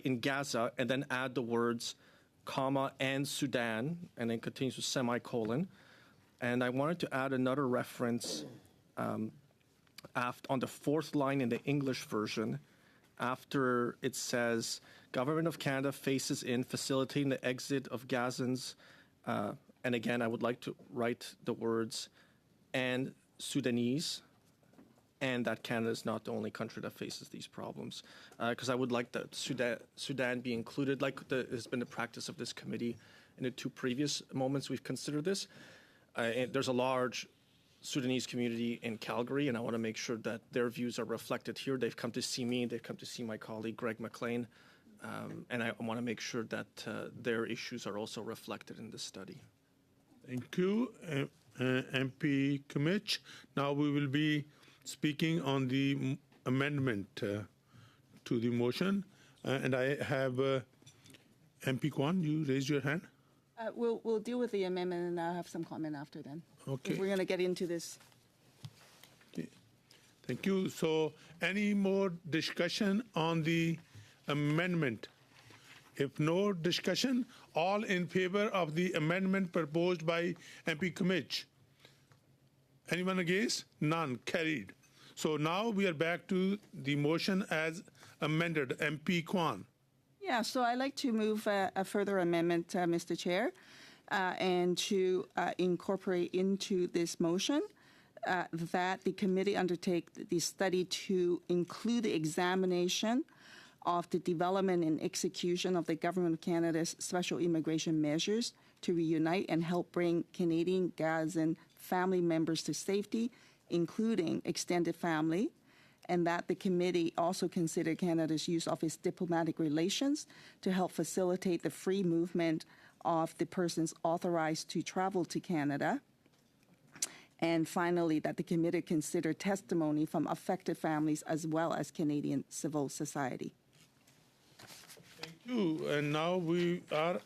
in Gaza, and then add the words, comma, and Sudan, and then continues with semicolon. And I wanted to add another reference on the fourth line in the English version, after it says, Government of Canada faces in facilitating the exit of Gazans, and again, I would like to write the words, and Sudanese, and that Canada is not the only country that faces these problems. Because I would like that Sudan be included, like has been the practice of this committee in the two previous moments we've considered this. And there's a large Sudanese community in Calgary, and I want to make sure that their views are reflected here. They've come to see me, they've come to see my colleague Greg McLean, and I want to make sure that their issues are also reflected in this study. Thank you, MP Comich. Now we will be speaking on the amendment to the motion, and I have MP Kwan, you raised your hand. We'll deal with the amendment, and I'll have some comment after then. Okay. If we're going to get into this. Okay. Thank you. So any more discussion on the amendment? If no discussion, all in favor of the amendment proposed by MP Comich? Anyone against? None. Carried. So now we are back to the motion as amended. MP Kwan. Yeah, so I'd like to move a further amendment, Mr. Chair, and to incorporate into this motion that the committee undertake the study to include the examination of the development and execution of the Government of Canada's special immigration measures to reunite and help bring Canadian Gazan family members to safety, including extended family, and that the committee also consider Canada's use of its diplomatic relations to help facilitate the free movement of the persons authorized to travel to Canada. And finally, that the committee consider testimony from affected families as well as Canadian civil society. Thank you. And now we are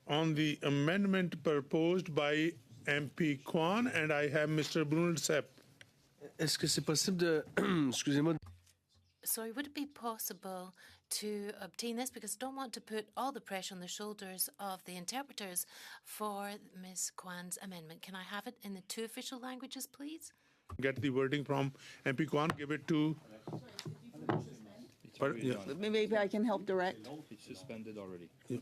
on the amendment proposed by MP Kwan, and I have Mr. Brunel Sepp. Est-ce que c'est possible de, excusez-moi. Sorry, would it be possible to obtain this? Because I don't want to put all the pressure on the shoulders of the interpreters for Ms. Kwan's amendment. Can I have it in the two official languages, please? Get the wording from MP Kwan, give it to... Yeah. Maybe I can help direct. It's suspended already. Yeah.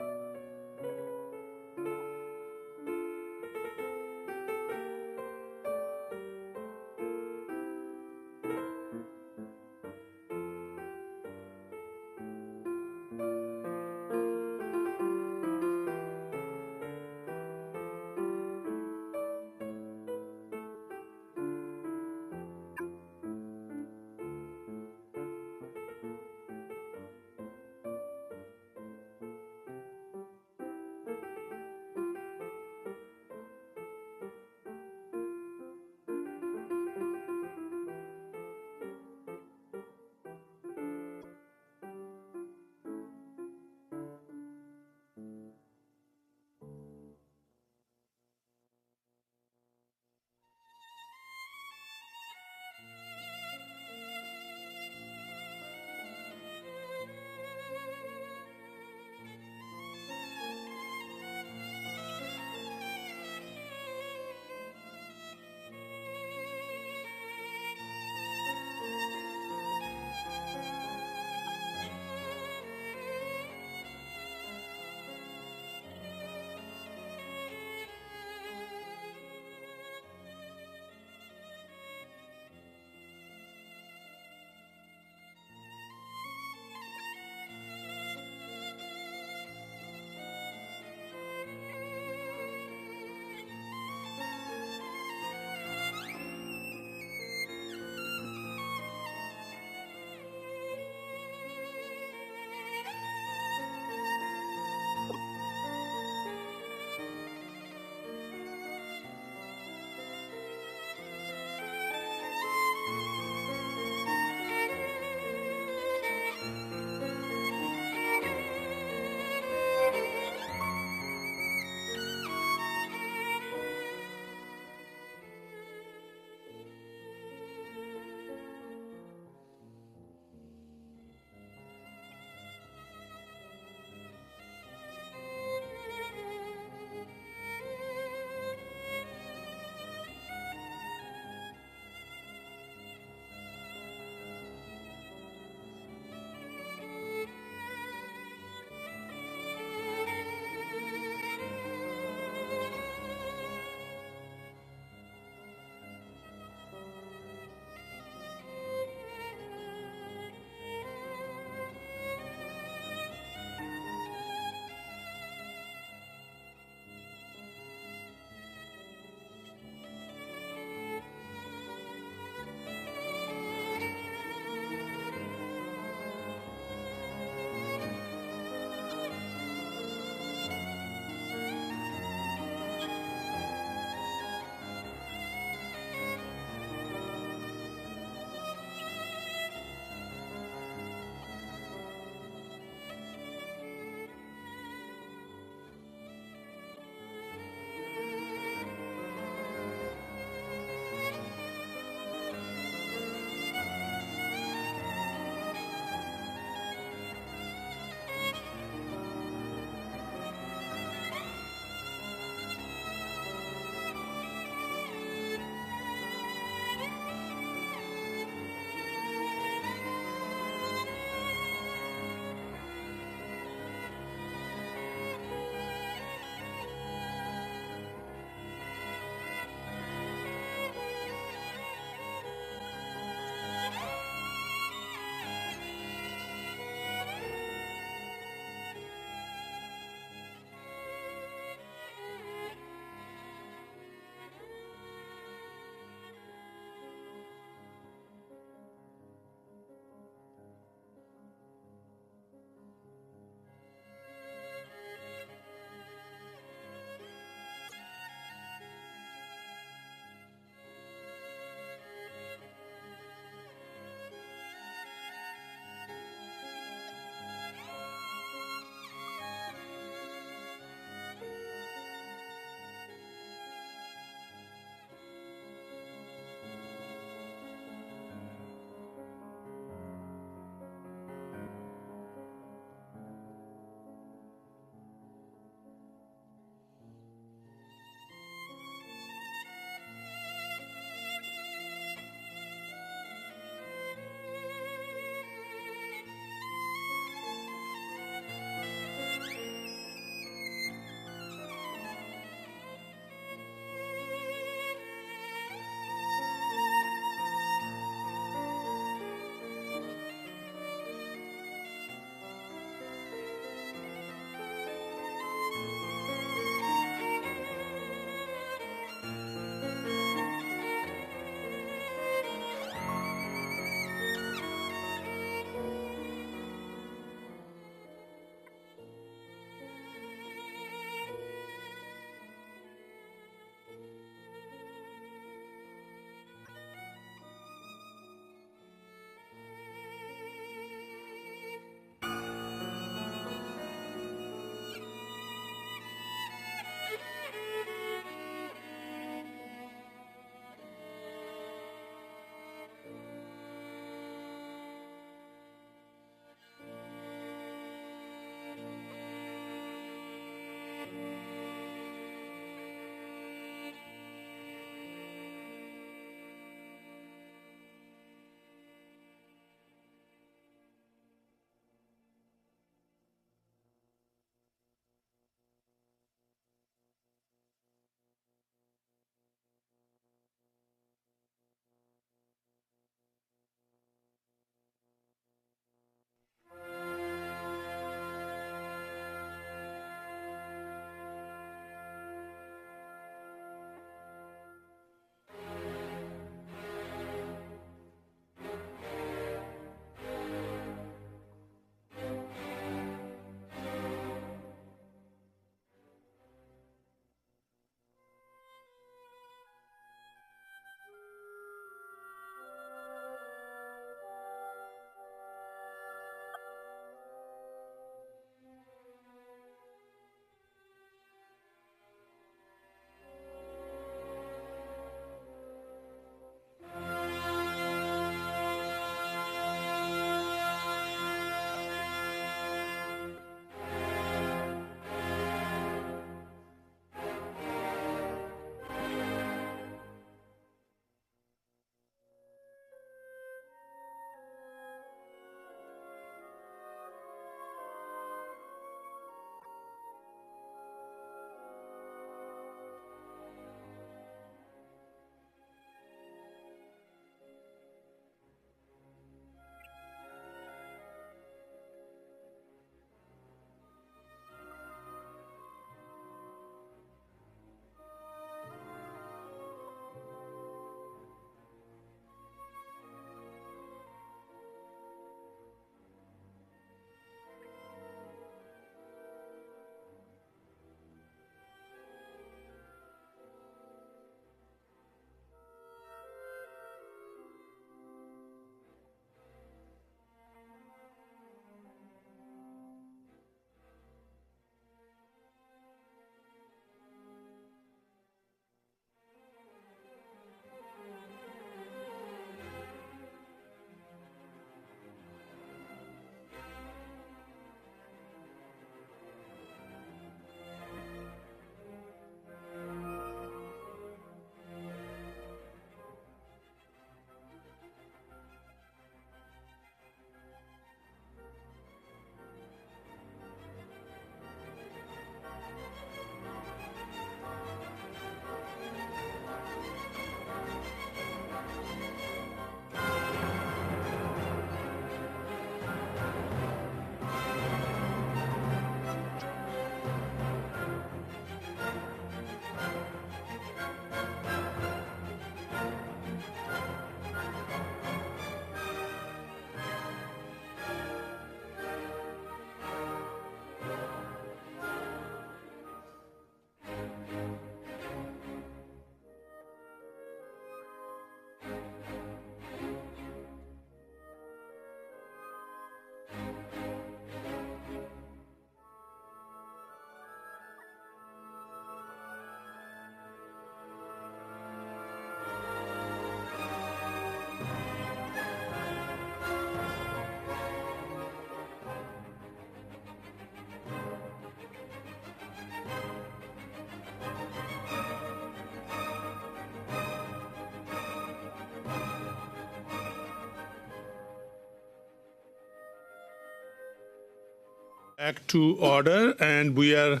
Back to order, and we are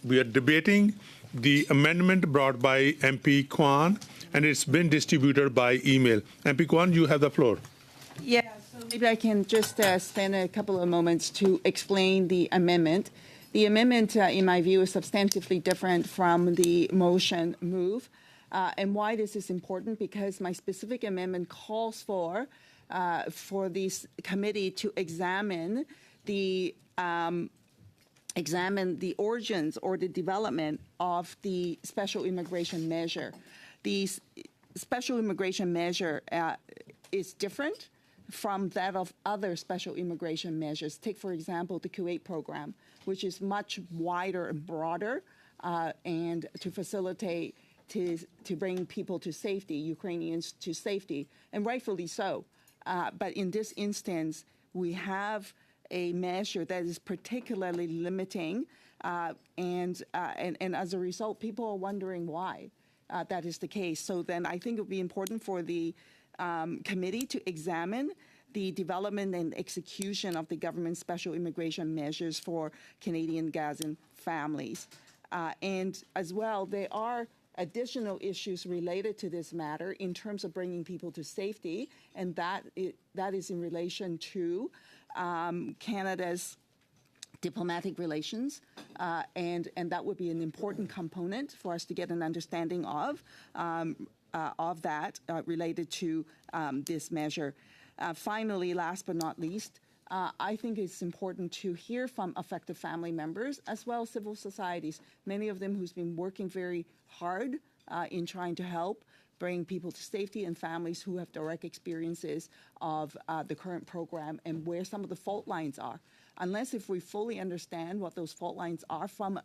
debating the amendment brought by MP Kwan, and it's been distributed by email. MP Kwan, you have the floor. Yeah, so maybe I can just spend a couple of moments to explain the amendment. The amendment, in my view, is substantively different from the motion move. And why this is important, because my specific amendment calls for this committee to examine the origins or the development of the special immigration measure. The special immigration measure is different from that of other special immigration measures. Take, for example, the Kuwait program, which is much wider and broader, and to facilitate to bring people to safety, Ukrainians to safety, and rightfully so. But in this instance, we have a measure that is particularly limiting, and as a result, people are wondering why that is the case. So then I think it would be important for the committee to examine the development and execution of the government's special immigration measures for Canadian Gazan families. And as well, there are additional issues related to this matter in terms of bringing people to safety, and that is in relation to Canada's diplomatic relations, and that would be an important component for us to get an understanding of that related to this measure. Finally, last but not least, I think it's important to hear from affected family members as well as civil societies, many of them who's been working very hard in trying to help bring people to safety, and families who have direct experiences of the current program and where some of the fault lines are. Unless if we fully understand what those fault lines are from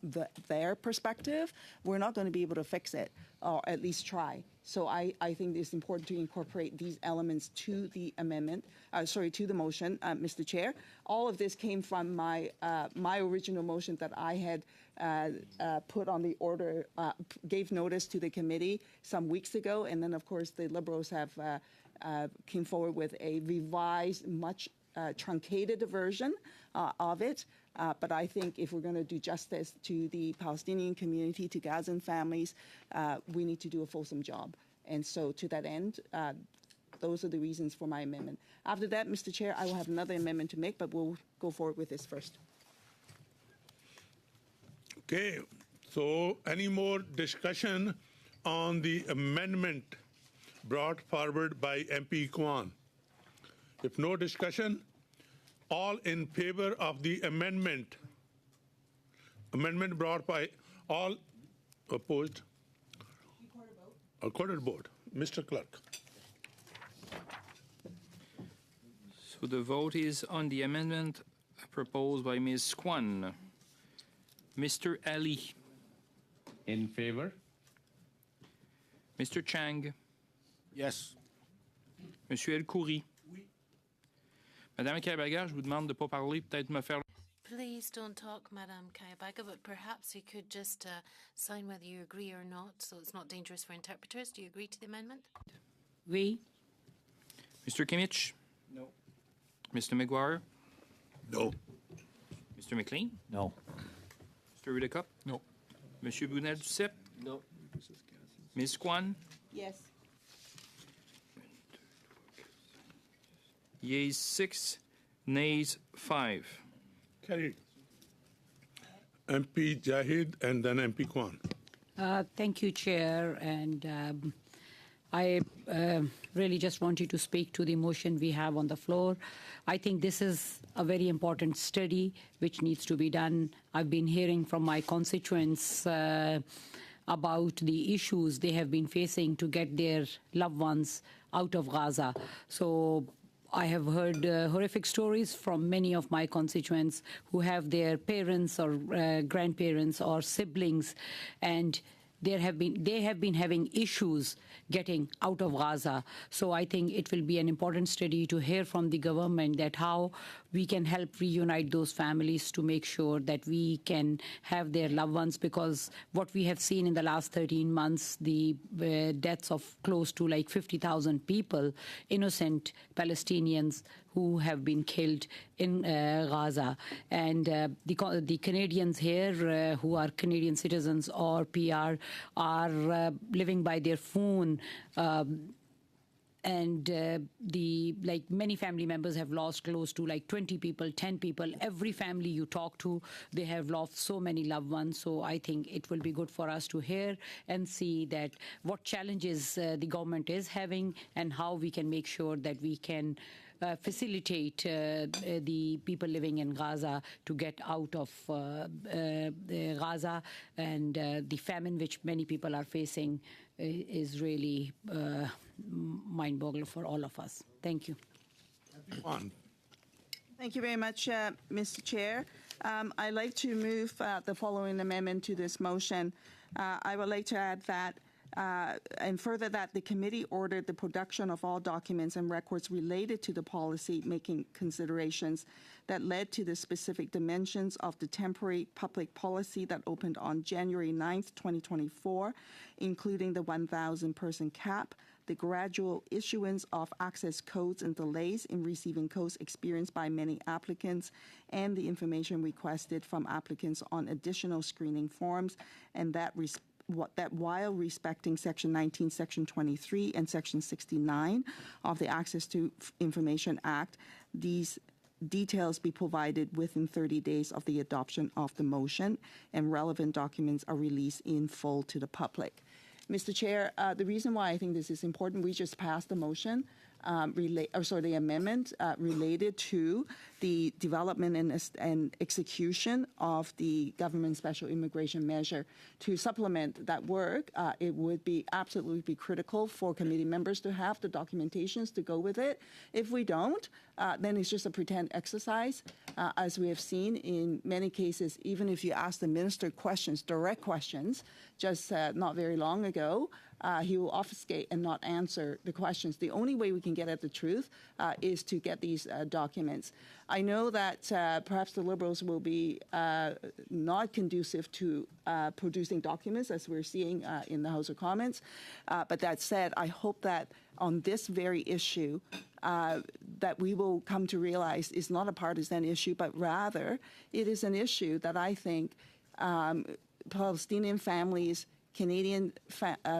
their perspective, we're not going to be able to fix it, or at least try. So I think it's important to incorporate these elements to the amendment, to the motion, Mr. Chair. All of this came from my original motion that I had put on the order, gave notice to the committee some weeks ago, and then of course the Liberals have came forward with a revised, much truncated version of it. But I think if we're going to do justice to the Palestinian community, to Gazan families, we need to do a fulsome job. And so to that end, those are the reasons for my amendment. After that, Mr. Chair, I will have another amendment to make, but we'll go forward with this first. Okay, so any more discussion on the amendment brought forward by MP Kwan? If no discussion, all in favor of the amendment brought by all opposed? Recorded vote. Mr. Clerk. So the vote is on the amendment proposed by Ms. Kwan. Mr. Ali. In favor? Mr. Chang. Yes. Monsieur El Khoury. Oui. Madame Kayabaga, je vous demande de ne pas parler, peut-être me faire... Please don't talk, Madame Kayabaga, but perhaps you could just sign whether you agree or not, so it's not dangerous for interpreters. Do you agree to the amendment? Oui. Mr. Kimmich? No. Mr. McGuire? No. Mr. McLean? No. Mr. Rudicup? No. Monsieur Bounel-Duceppe? No. Ms. Kwan? Yes. Yeas 6, nays 5. Carried. MP Jahid and then MP Kwan. Thank you, Chair. And I really just wanted to speak to the motion we have on the floor. I think this is a very important study which needs to be done. I've been hearing from my constituents about the issues they have been facing to get their loved ones out of Gaza. So I have heard horrific stories from many of my constituents who have their parents or grandparents or siblings, and they have been having issues getting out of Gaza. So I think it will be an important study to hear from the government that how we can help reunite those families to make sure that we can have their loved ones, because what we have seen in the last 13 months, the deaths of close to like 50,000 people, innocent Palestinians who have been killed in Gaza. And the Canadians here who are Canadian citizens or PR are living by their phone. And many family members have lost close to 20 people, 10 people. Every family you talk to, they have lost so many loved ones. So I think it will be good for us to hear and see that what challenges the government is having and how we can make sure that we can facilitate the people living in Gaza to get out of Gaza, and the famine which many people are facing is really mind-boggling for all of us. Thank you. Thank you very much, Mr. Chair. I'd like to move the following amendment to this motion. I would like to add that and further that the committee ordered the production of all documents and records related to the policy-making considerations that led to the specific dimensions of the temporary public policy that opened on January 9th, 2024, including the 1,000-person cap, the gradual issuance of access codes and delays in receiving codes experienced by many applicants, and the information requested from applicants on additional screening forms, and that while respecting Section 19, Section 23, and Section 69 of the Access to Information Act, these details be provided within 30 days of the adoption of the motion, and relevant documents are released in full to the public. Mr. Chair, the reason why I think this is important, we just passed the motion, the amendment related to the development and execution of the government special immigration measure. To supplement that work, it would be absolutely critical for committee members to have the documentations to go with it. If we don't, then it's just a pretend exercise. As we have seen in many cases, even if you ask the minister questions, direct questions, just not very long ago, he will obfuscate and not answer the questions. The only way we can get at the truth is to get these documents. I know that perhaps the Liberals will be not conducive to producing documents, as we're seeing in the House of Commons. But that said, I hope that on this very issue, that we will come to realize is not a partisan issue, but rather it is an issue that I think Palestinian families, Canadian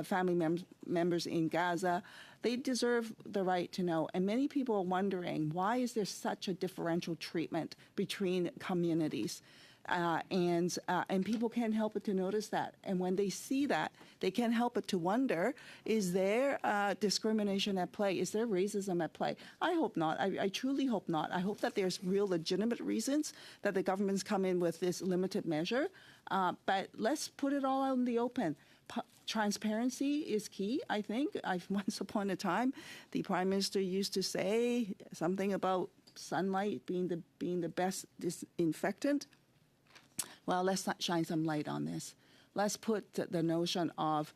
family members in Gaza, they deserve the right to know. And many people are wondering, why is there such a differential treatment between communities? And people can't help but to notice that. And when they see that, they can't help but to wonder, is there discrimination at play? Is there racism at play? I hope not. I truly hope not. I hope that there's real legitimate reasons that the government's come in with this limited measure. But let's put it all out in the open. Transparency is key, I think. Once upon a time, the Prime Minister used to say something about sunlight being the best disinfectant. Well, let's shine some light on this. Let's put the notion of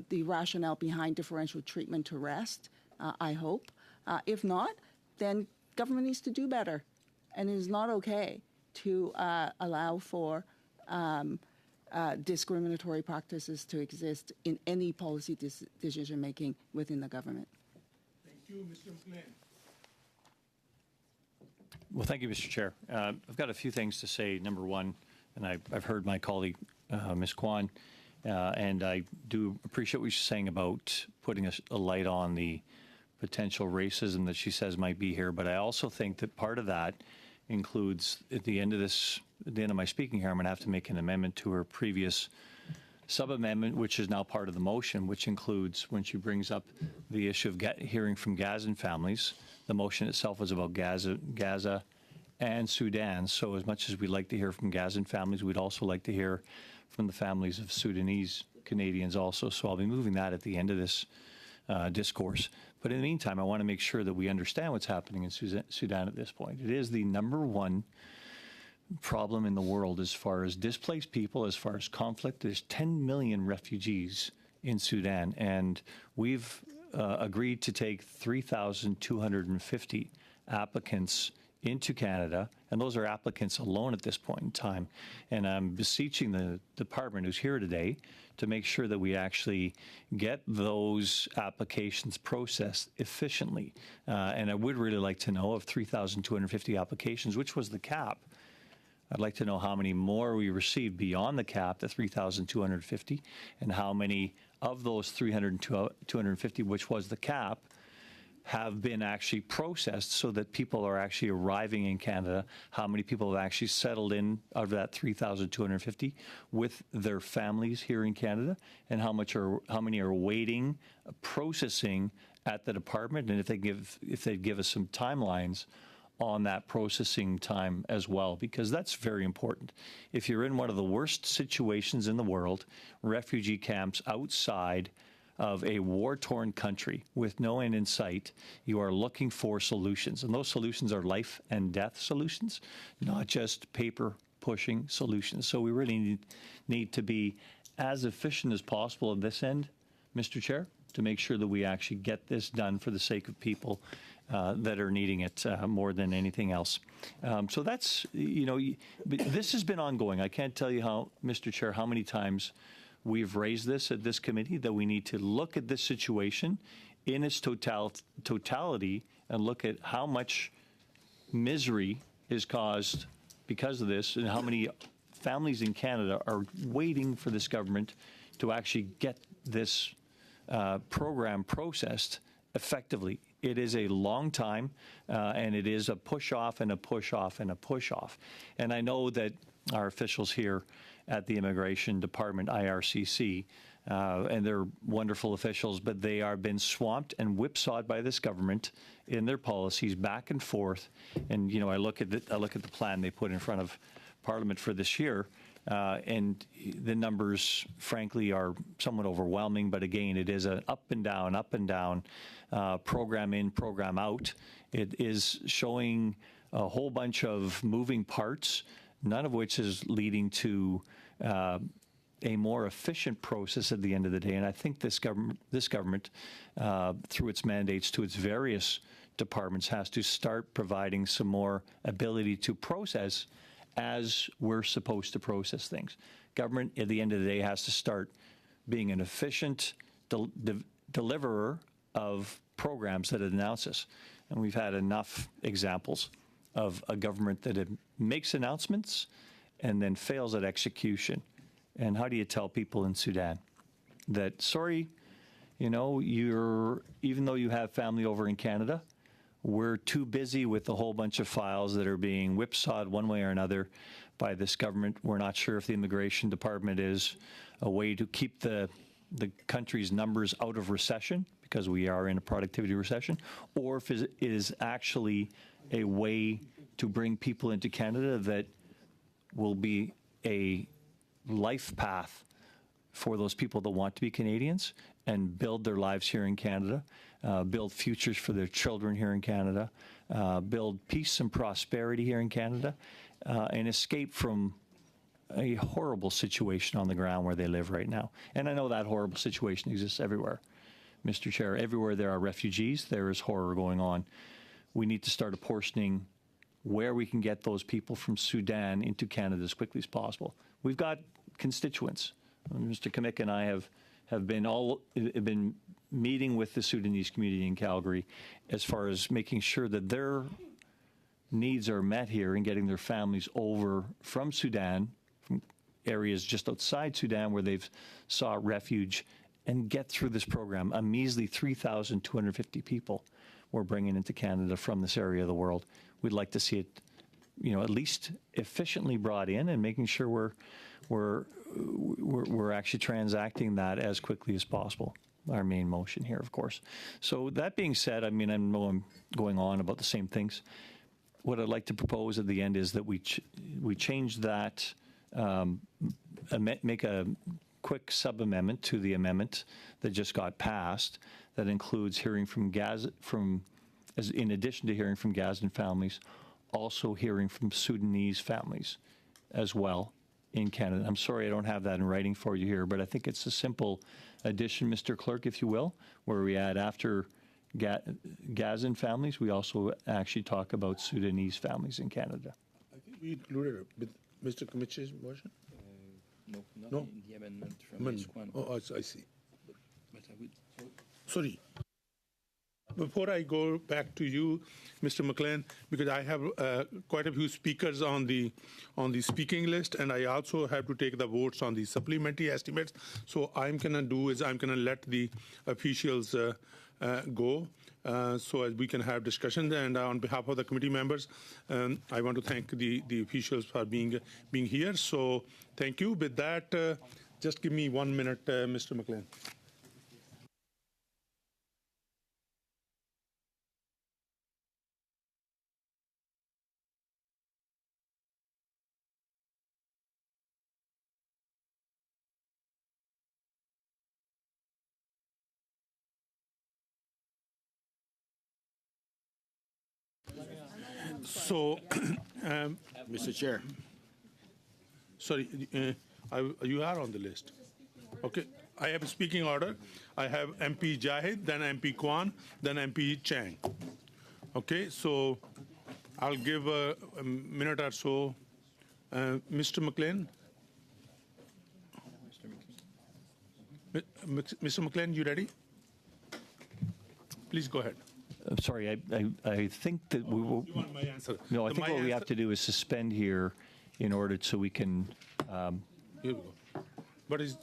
the rationale behind differential treatment to rest, I hope. If not, then government needs to do better. And it is not okay to allow for discriminatory practices to exist in any policy decision-making within the government. Thank you, Mr. McLean. Well, thank you, Mr. Chair. I've got a few things to say. Number one, and I've heard my colleague, Ms. Kwan, and I do appreciate what she's saying about putting a light on the potential racism that she says might be here. But I also think that part of that includes, at the end of my speaking here, I'm going to have to make an amendment to her previous sub-amendment, which is now part of the motion, which includes when she brings up the issue of hearing from Gazan families. The motion itself is about Gaza and Sudan. So as much as we'd like to hear from Gazan families, we'd also like to hear from the families of Sudanese Canadians also. So I'll be moving that at the end of this discourse. But in the meantime, I want to make sure that we understand what's happening in Sudan at this point. It is the #1 problem in the world as far as displaced people, as far as conflict. There's 10 million refugees in Sudan, and we've agreed to take 3,250 applicants into Canada, and those are applicants alone at this point in time. And I'm beseeching the department who's here today to make sure that we actually get those applications processed efficiently. And I would really like to know of 3,250 applications, which was the cap. I'd like to know how many more we received beyond the cap, the 3,250, and how many of those 250, which was the cap, have been actually processed so that people are actually arriving in Canada, how many people have actually settled in out of that 3,250 with their families here in Canada, and how many are waiting, processing at the department, and if they give us some timelines on that processing time as well, because that's very important. If you're in one of the worst situations in the world, refugee camps outside of a war-torn country with no end in sight, you are looking for solutions. And those solutions are life and death solutions, not just paper-pushing solutions. So we really need to be as efficient as possible at this end, Mr. Chair, to make sure that we actually get this done for the sake of people that are needing it more than anything else. So that's, this has been ongoing. I can't tell you how, Mr. Chair, how many times we've raised this at this committee, that we need to look at this situation in its totality and look at how much misery is caused because of this, and how many families in Canada are waiting for this government to actually get this program processed effectively. It is a long time, and it is a push off and a push off and a push off. And I know that our officials here at the Immigration Department, IRCC, and they're wonderful officials, but they are been swamped and whipsawed by this government in their policies back and forth. And I look at the plan they put in front of Parliament for this year, and the numbers, frankly, are somewhat overwhelming. But again, it is an up and down, program in, program out. It is showing a whole bunch of moving parts, none of which is leading to a more efficient process at the end of the day. And I think this government, through its mandates to its various departments, has to start providing some more ability to process as we're supposed to process things. Government, at the end of the day, has to start being an efficient deliverer of programs that it announces. And we've had enough examples of a government that makes announcements and then fails at execution. And how do you tell people in Sudan that, sorry, even though you have family over in Canada, we're too busy with a whole bunch of files that are being whipsawed one way or another by this government. We're not sure if the Immigration Department is a way to keep the country's numbers out of recession, because we are in a productivity recession, or if it is actually a way to bring people into Canada that will be a life path for those people that want to be Canadians and build their lives here in Canada, build futures for their children here in Canada, build peace and prosperity here in Canada, and escape from a horrible situation on the ground where they live right now. And I know that horrible situation exists everywhere, Mr. Chair. Everywhere there are refugees, there is horror going on. We need to start apportioning where we can get those people from Sudan into Canada as quickly as possible. We've got constituents. Mr. Kamik and I have been meeting with the Sudanese community in Calgary as far as making sure that their needs are met here and getting their families over from Sudan, from areas just outside Sudan where they've sought refuge, and get through this program. A measly 3,250 people we're bringing into Canada from this area of the world. We'd like to see it, at least efficiently brought in, and making sure we're actually transacting that as quickly as possible. Our main motion here, of course. So that being said, I know I'm going on about the same things. What I'd like to propose at the end is that we change that, make a quick sub-amendment to the amendment that just got passed that includes hearing from in addition to hearing from Gaza's families, also hearing from Sudanese families as well in Canada. I'm sorry I don't have that in writing for you here, but I think it's a simple addition, Mr. Clerk, if you will, where we add after Gazan families. We also actually talk about Sudanese families in Canada. I think we included it with Mr. Kamich's motion. No, not No? in the amendment from Ms. Kwan. Oh, I see. But I would, Sorry. Before I go back to you, Mr. McLean, because I have quite a few speakers on the speaking list, and I also have to take the votes on the supplementary estimates. So I'm gonna do is I'm gonna let the officials go, so as we can have discussion. And on behalf of the committee members, I want to thank the officials for being here. So thank you. With that, just give me 1 minute, Mr. McLean. So, Mr. Chair. sorry, you are on the list. Okay, I have a speaking order. I have MP Jahid, then MP Kwan, then MP Chang. Okay, so I'll give a minute or so. Mr. McLean? Mr. McLean, you ready? Please go ahead. I'm sorry, I think that we will. You want my answer? No, I think what we have to do is suspend here in order so we can. Here we go. But is.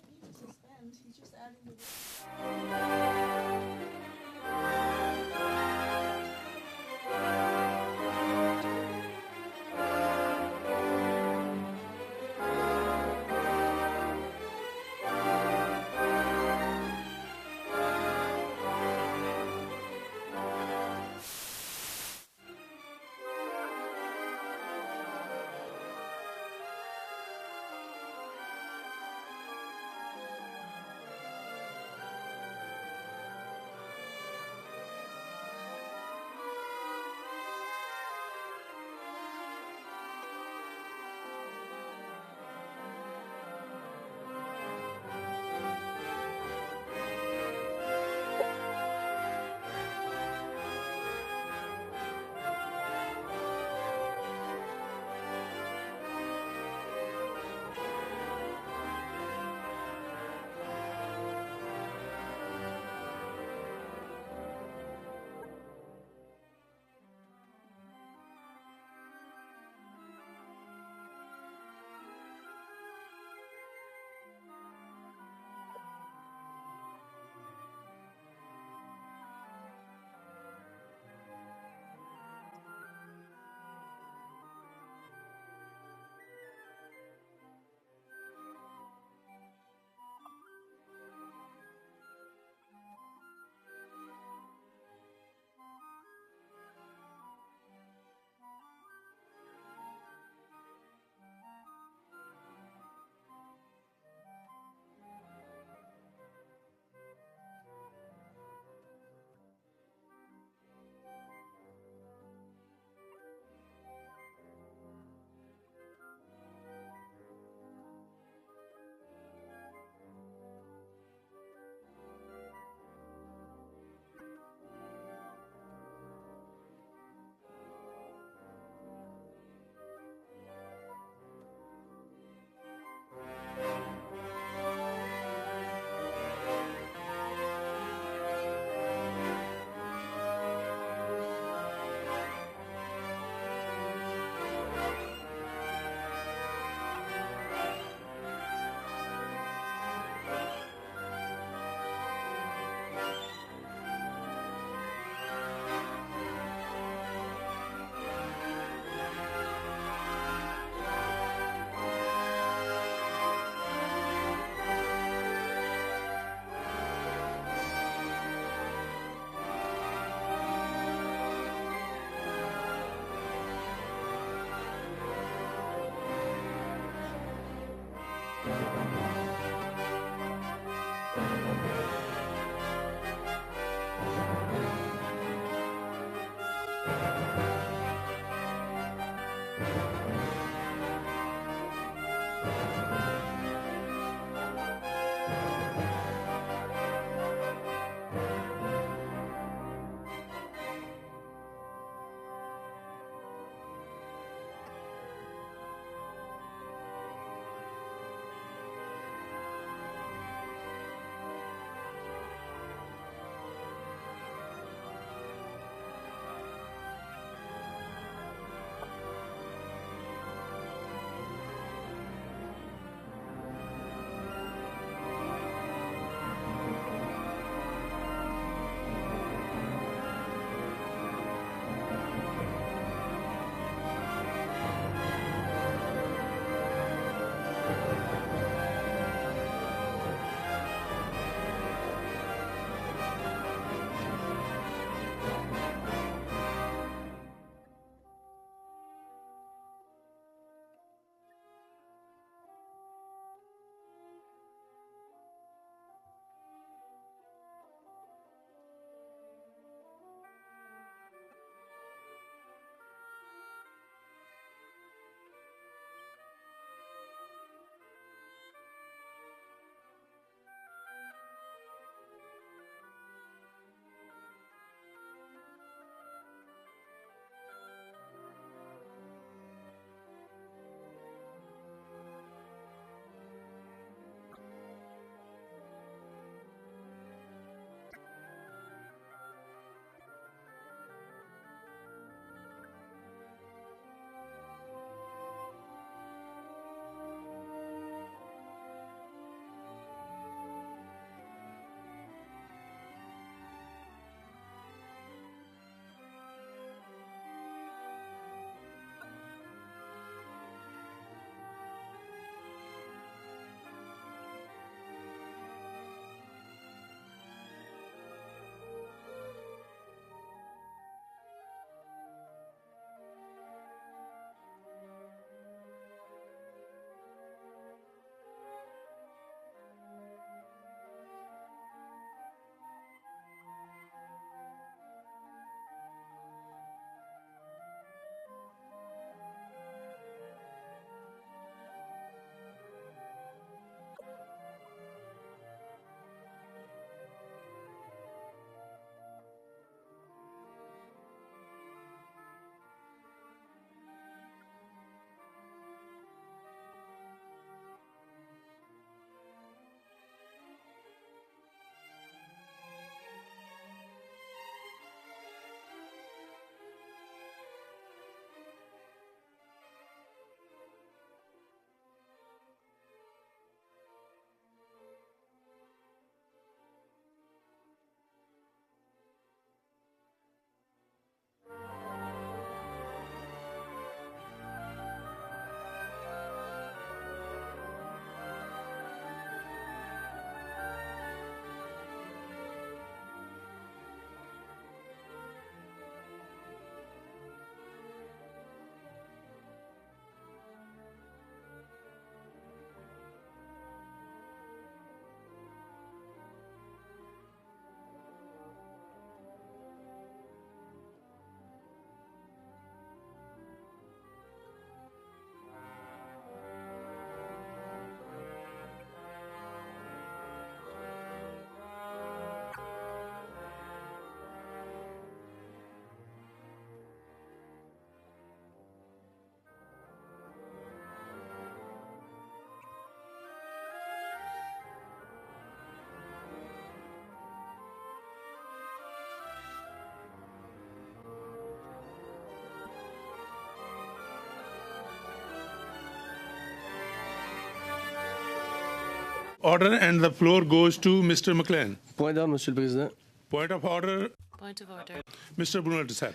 Order, and the floor goes to Mr. McLean. Point d'ordre, Monsieur le Président. Point of order, Point of order. Mr. Brunel-Tassat.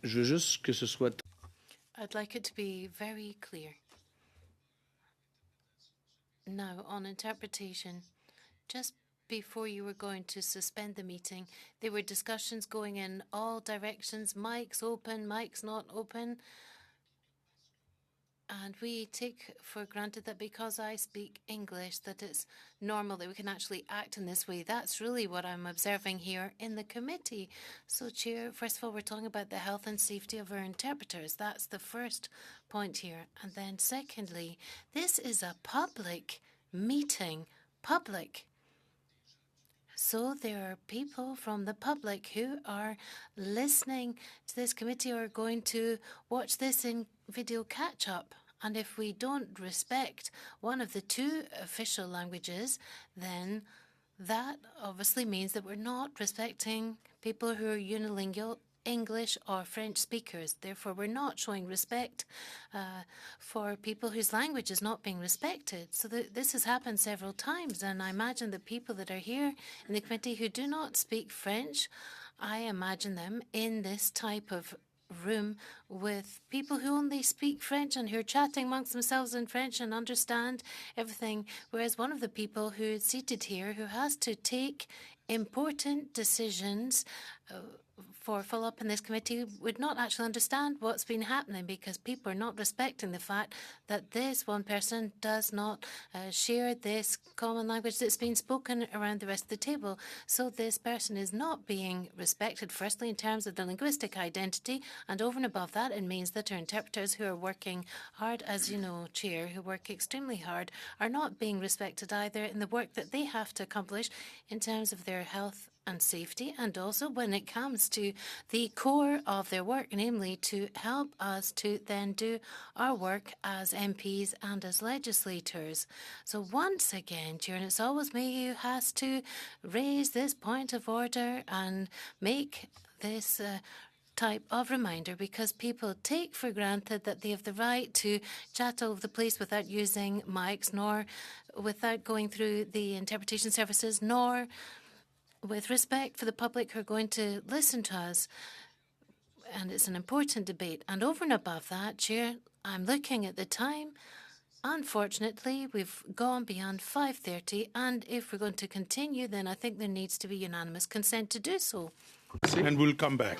Je veux juste que ce soit I'd like it to be very clear. Now, on interpretation, just before you were going to suspend the meeting, there were discussions going in all directions, mics open, mics not open. And we take for granted that because I speak English, that it's normal that we can actually act in this way. That's really what I'm observing here in the committee. So, Chair, first of all, we're talking about the health and safety of our interpreters. That's the first point here. And then secondly, this is a public meeting, public. So there are people from the public who are listening to this committee or are going to watch this in video catch-up. And if we don't respect one of the two official languages, then that obviously means that we're not respecting people who are unilingual English or French speakers. Therefore, we're not showing respect for people whose language is not being respected. So this has happened several times, and I imagine the people that are here in the committee who do not speak French, I imagine them in this type of room with people who only speak French and who are chatting amongst themselves in French and understand everything, whereas one of the people who is seated here who has to take important decisions for follow-up in this committee would not actually understand what's been happening because people are not respecting the fact that this one person does not share this common language that's been spoken around the rest of the table. So this person is not being respected, firstly, in terms of the linguistic identity, and over and above that, it means that our interpreters who are working hard, as you know, Chair, who work extremely hard, are not being respected either in the work that they have to accomplish in terms of their health and safety, and also when it comes to the core of their work, namely to help us to then do our work as MPs and as legislators. So once again, Chair, and it's always me who has to raise this point of order and make this type of reminder because people take for granted that they have the right to chat all over the place without using mics, nor without going through the interpretation services, nor with respect for the public who are going to listen to us. And it's an important debate. And over and above that, Chair, I'm looking at the time. Unfortunately, we've gone beyond 5:30, and if we're going to continue, then I think there needs to be unanimous consent to do so. And we'll come back.